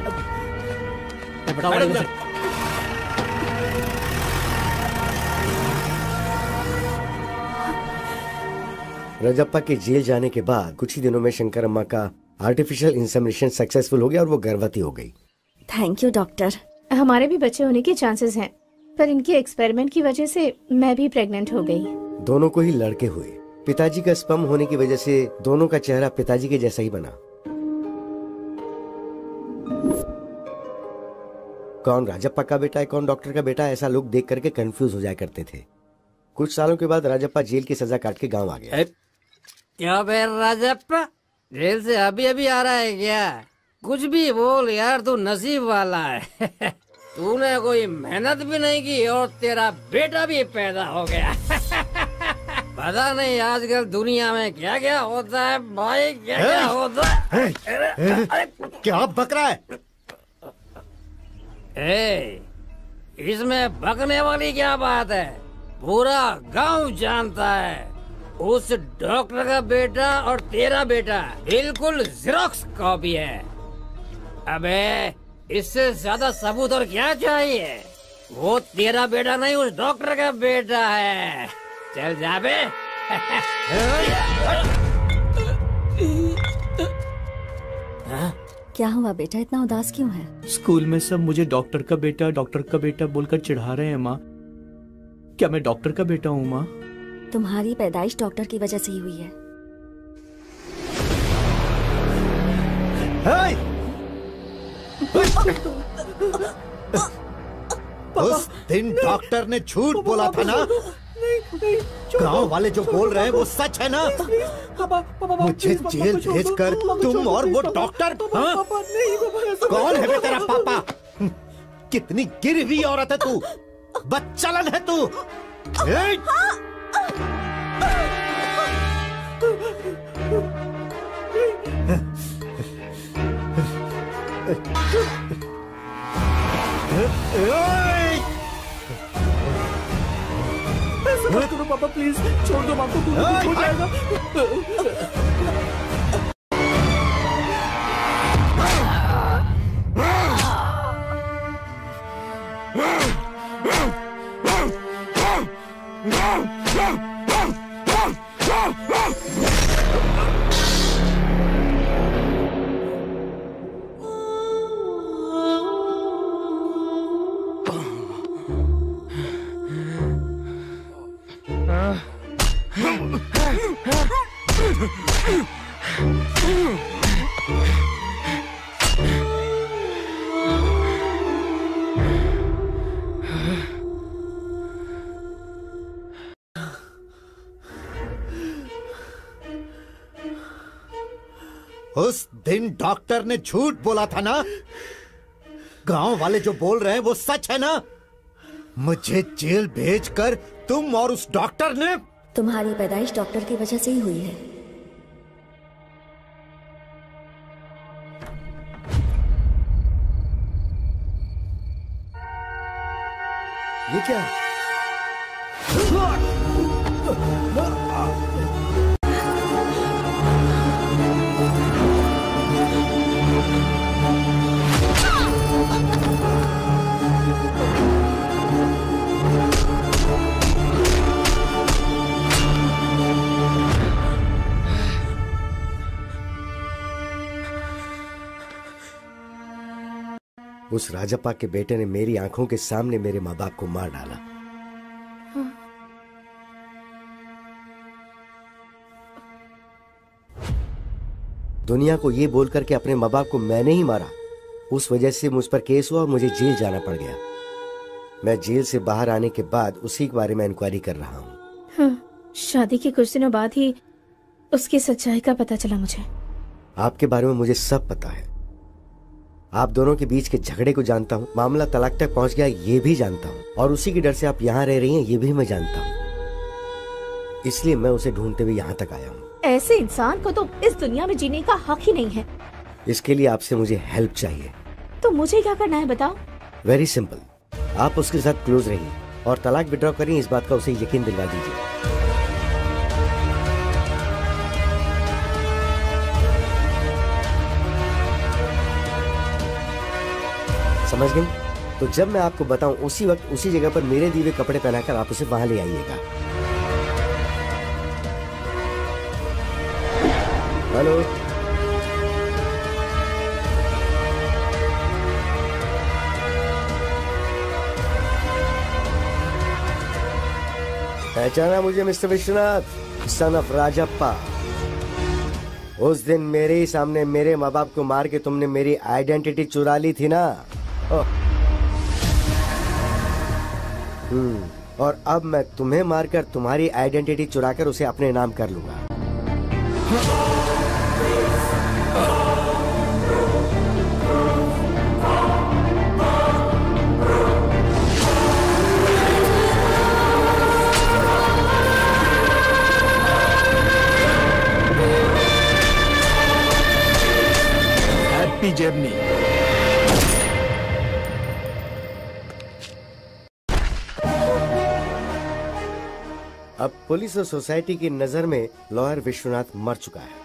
राजप्पा के जेल जाने के बाद कुछ ही दिनों में शंकरम्मा का आर्टिफिशियल इंसेमिनेशन सक्सेसफुल हो गया और वो गर्भवती हो गई। Thank you doctor. हमारे भी बच्चे होने के चांसेस हैं, पर इनके एक्सपेरिमेंट की वजह से मैं भी प्रेग्नेंट हो गई। दोनों को ही लड़के हुए। पिताजी का स्पर्म होने की वजह से दोनों का चेहरा पिताजी के जैसा ही बना। कौन राजप्पा का बेटा है, कौन डॉक्टर का बेटा है, ऐसा लोग देख करके कंफ्यूज हो जाया करते थे। कुछ सालों के बाद राजप्पा जेल की सजा काट के गांव आ गया। क्या बे राजप्पा, जेल से अभी अभी आ रहा है क्या? कुछ भी बोल यार, तू नसीब वाला है। तूने कोई मेहनत भी नहीं की और तेरा बेटा भी पैदा हो गया। पता नहीं आजकल दुनिया में क्या क्या होता है भाई, क्या क्या होता है। क्या बक रहा है? इसमें बकने वाली क्या बात है? पूरा गांव जानता है उस डॉक्टर का बेटा और तेरा बेटा बिल्कुल ज़ेरॉक्स कॉपी है। अबे इससे ज्यादा सबूत और क्या चाहिए? वो तेरा बेटा नहीं, उस डॉक्टर का बेटा है। चल जा बे। क्या हुआ बेटा, इतना उदास क्यों है? स्कूल में सब मुझे डॉक्टर का बेटा बोलकर चिढ़ा रहे हैं माँ। क्या मैं डॉक्टर का बेटा हूँ माँ? तुम्हारी पैदाइश डॉक्टर की वजह से ही हुई है। उस दिन डॉक्टर ने झूठ बोला था ना? गांव वाले जो बोल रहे हैं वो सच है ना? मुझे जेल भेजकर तुम और वो डॉक्टर, हाँ? कौन है बे तेरा पापा? कितनी गिरी हुई औरत है तू, बदचलन है तू। ऐसा मत करो पापा, प्लीज छोड़ दो, आपको कुछ हो जाएगा। उस दिन डॉक्टर ने झूठ बोला था ना? गांव वाले जो बोल रहे हैं वो सच है ना? मुझे जेल भेजकर तुम और उस डॉक्टर ने... तुम्हारी पैदाइश डॉक्टर की वजह से ही हुई है। ये क्या है? उस राजप्पा के बेटे ने मेरी आंखों के सामने मेरे माँ बाप को मार डाला। दुनिया को ये बोलकर के अपने माँ बाप को मैंने ही मारा, उस वजह से मुझ पर केस हुआ और मुझे जेल जाना पड़ गया। मैं जेल से बाहर आने के बाद उसी के बारे में इंक्वायरी कर रहा हूँ। हाँ, शादी के कुछ दिनों बाद ही उसकी सच्चाई का पता चला मुझे। आपके बारे में मुझे सब पता है। आप दोनों के बीच के झगड़े को जानता हूँ, मामला तलाक तक पहुँच गया ये भी जानता हूँ, और उसी के डर से आप यहाँ रह रही हैं ये भी मैं जानता हूँ। इसलिए मैं उसे ढूंढते हुए यहाँ तक आया हूँ। ऐसे इंसान को तो इस दुनिया में जीने का हक ही नहीं है। इसके लिए आपसे मुझे हेल्प चाहिए। तो मुझे क्या करना है बताओ? वेरी सिंपल, आप उसके साथ क्लोज रहिए और तलाक विड्रॉ करिए, इस बात का उसे यकीन दिलवा दीजिए। समझ गई? तो जब मैं आपको बताऊं उसी वक्त उसी जगह पर मेरे दिए हुए कपड़े पहनाकर आप उसे वहां ले आइएगा। हेलो, पहचाना मुझे mister Vishwanath, son of Rajappa? उस दिन मेरे ही सामने मेरे माँ बाप को मार के तुमने मेरी आइडेंटिटी चुरा ली थी ना? और अब मैं तुम्हें मारकर तुम्हारी आइडेंटिटी चुराकर उसे अपने नाम कर लूंगा। Happy journey. अब पुलिस और सोसाइटी की नजर में लॉयर विश्वनाथ मर चुका है।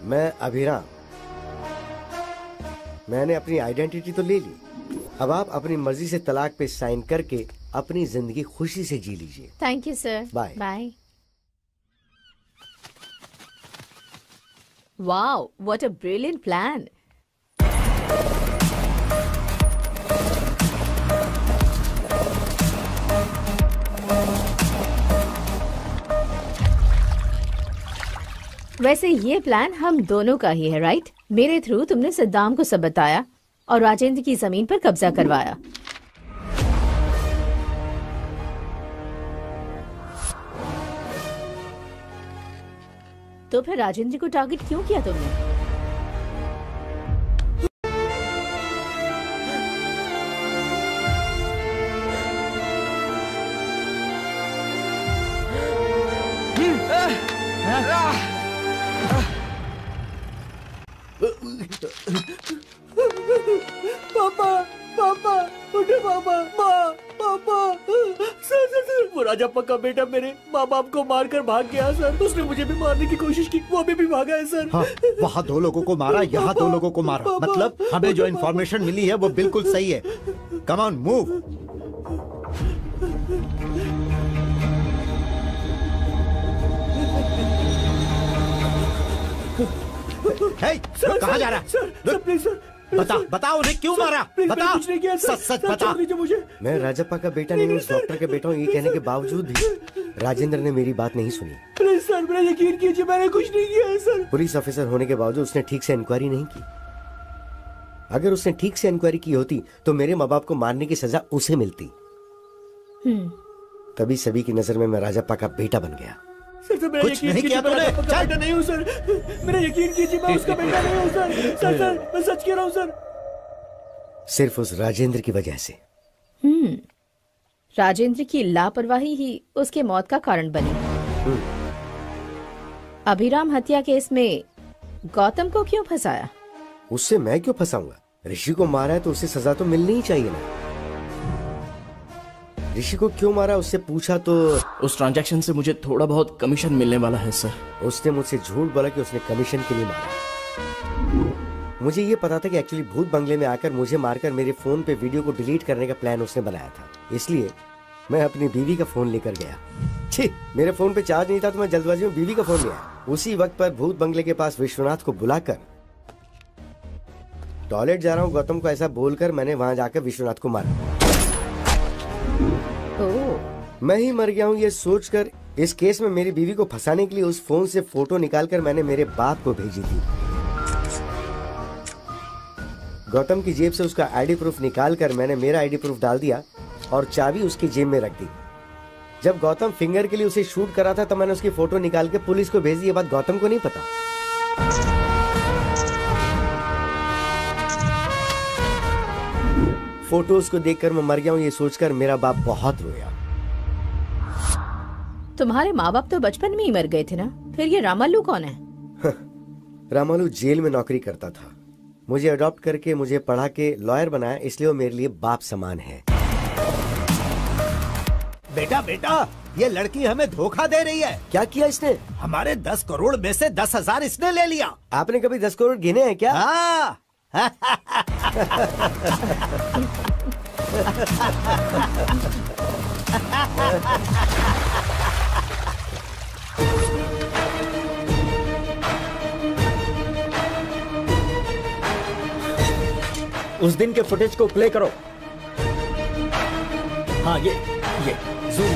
मैं अभिराम, मैंने अपनी आइडेंटिटी तो ले ली, अब आप अपनी मर्जी से तलाक पे साइन करके अपनी जिंदगी खुशी से जी लीजिए। Thank you sir. Bye bye. Wow, what a brilliant plan. वैसे ये प्लान हम दोनों का ही है, राइट? मेरे थ्रू तुमने सद्दाम को सब बताया और राजेंद्र की जमीन पर कब्जा करवाया। तो फिर राजेंद्र को टारगेट क्यों किया तुमने? पापा, पापा, उठे पापा, माँ, पापा। सर, वो राजप्पा का बेटा मेरे माँ बाप को मारकर भाग गया सर। उसने मुझे भी मारने की कोशिश की, वो अभी भी भागा है सर। हाँ, वहाँ 2 लोगों को मारा, यहाँ 2 लोगों को मारा। मतलब हमें जो इन्फॉर्मेशन मिली है वो बिल्कुल सही है। Come on, move. कहाँ जा रहा है? सर, प्लीज सर, बता उन्हें क्यों मारा? बता, सच बता। मुझे। मैं राजप्पा का बेटा नहीं हूँ, उस डॉक्टर के बेटा हूँ, ये कहने के बावजूद भी राजेंद्र ने मेरी बात नहीं सुनी। प्लीज सर, मेरा यकीन कीजिए, मैंने कुछ नहीं किया है सर। पुलिस ऑफिसर होने के बावजूद उसने ठीक से इंक्वायरी नहीं की। अगर उसने ठीक से इंक्वायरी की होती तो मेरे माँ बाप को मारने की सजा उसे मिलती। तभी सभी की नजर में मैं राजप्पा का बेटा बन गया। सर मेरा कुछ यकीन नहीं कीजिए, किया मैं तूने? राजेंद्र का बेटा नहीं हूँ सर, मेरा यकीन कीजिए, मैं उसका बेटा नहीं हूँ सर। सर मैं सच कह रहा हूँ सर। सिर्फ उस राजेंद्र की वजह से। राजेंद्र की लापरवाही ही उसके मौत का कारण बनी। अभिराम हत्या केस में गौतम को क्यों फंसाया? उससे मैं क्यों फंसाऊंगा? ऋषि को मारा है तो उसे सजा तो मिलनी ही चाहिए ना। ऋषि को क्यों मारा उससे पूछा तो उस ट्रांजैक्शन से मुझे थोड़ा बहुत कमीशन मिलने वाला है सर। उसने मुझसे झूठ बोला कि उसने कमीशन के लिए मारा। मुझे ये पता था कि एक्चुअली भूत बंगले में आकर मुझे मारकर मेरे फोन पे वीडियो को डिलीट करने का प्लान उसने बनाया था। इसलिए मैं अपनी बीवी का फोन लेकर गया। छी, मेरे फोन पे चार्ज नहीं था तो मैं जल्दबाजी में बीवी का फोन लिया। उसी वक्त पर भूत बंगले के पास विश्वनाथ को बुलाकर टॉयलेट जा रहा हूँ गौतम को ऐसा बोलकर मैंने वहां जाकर विश्वनाथ को मारा। मैं ही मर गया हूँ ये सोचकर इस केस में मेरी बीवी को फंसाने के लिए उस फोन से फोटो निकालकर मैंने मेरे बाप को भेजी थी। गौतम की जेब से उसका आईडी प्रूफ निकालकर मैंने मेरा आईडी प्रूफ डाल दिया और चाबी उसकी जेब में रख दी। जब गौतम फिंगर के लिए उसे शूट करा था तब मैंने उसकी फोटो निकाल के पुलिस को भेज दी। ये बात गौतम को नहीं पता। फोटोज को देखकर मैं मर गया हूँ ये सोचकर मेरा बाप बहुत रोया। तुम्हारे माँ बाप तो बचपन में ही मर गए थे ना, फिर ये रामालू कौन है? रामालू जेल में नौकरी करता था। मुझे अडॉप्ट करके मुझे पढ़ा के लॉयर बनाया, इसलिए वो मेरे लिए बाप समान है। बेटा बेटा, ये लड़की हमें धोखा दे रही है। क्या किया इसने? हमारे 10 करोड़ में से 10,000 इसने ले लिया। आपने कभी 10 करोड़ गिने हैं क्या? हाँ। उस दिन के फुटेज को प्ले करो। हाँ ये जूम।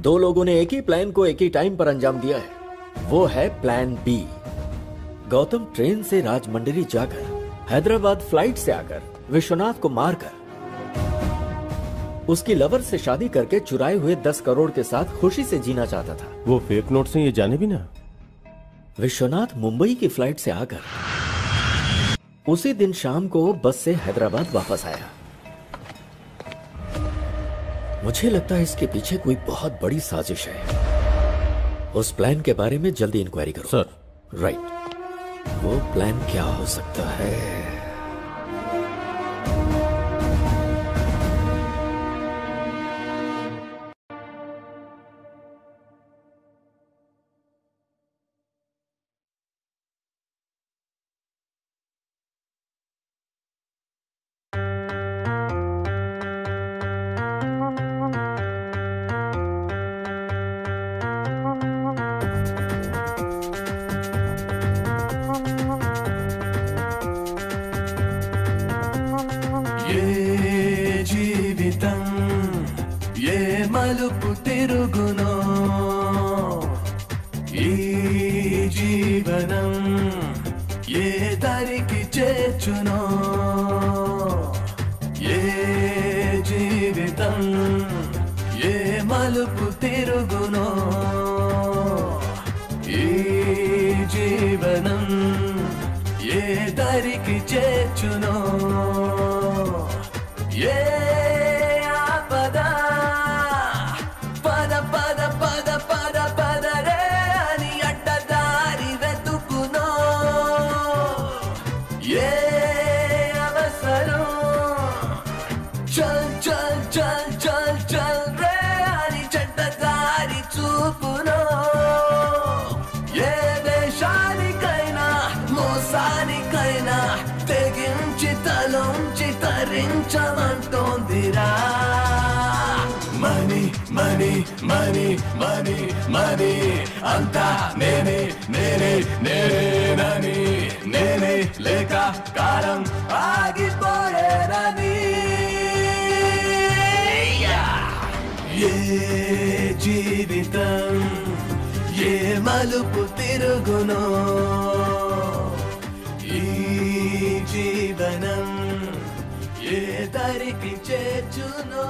दो लोगों ने एक ही प्लान को एक ही टाइम पर अंजाम दिया है, वो है प्लान बी। गौतम ट्रेन से राजमंड्री जाकर हैदराबाद फ्लाइट से आकर विश्वनाथ को मारकर उसकी लवर से शादी करके चुराए हुए 10 करोड़ के साथ खुशी से जीना चाहता था। वो फेक नोट से ये जाने भी ना। विश्वनाथ मुंबई की फ्लाइट से आकर उसी दिन शाम को बस से हैदराबाद वापस आया। मुझे लगता है इसके पीछे कोई बहुत बड़ी साजिश है। उस प्लान के बारे में जल्दी इंक्वायरी करो। सर। राइट, वो प्लान क्या हो सकता है? మలుపు తిరుగునో ఈ జీవనం ఏ దారికి చేర్చునో ఏ జీవితం ఏ మలుపు తిరుగునో ఈ జీవనం ఏ దారికి చేర్చునో ఏ తరించమంటోందిరా money money money money money అంతా నేనే నేనే నేనేనని నేనే లేక కాలం ఆగిపోయేనని ఏ జీవితం ఏ మలుపు తిరుగునో ఈ జీవనం ఏ దారికి చేర్చునో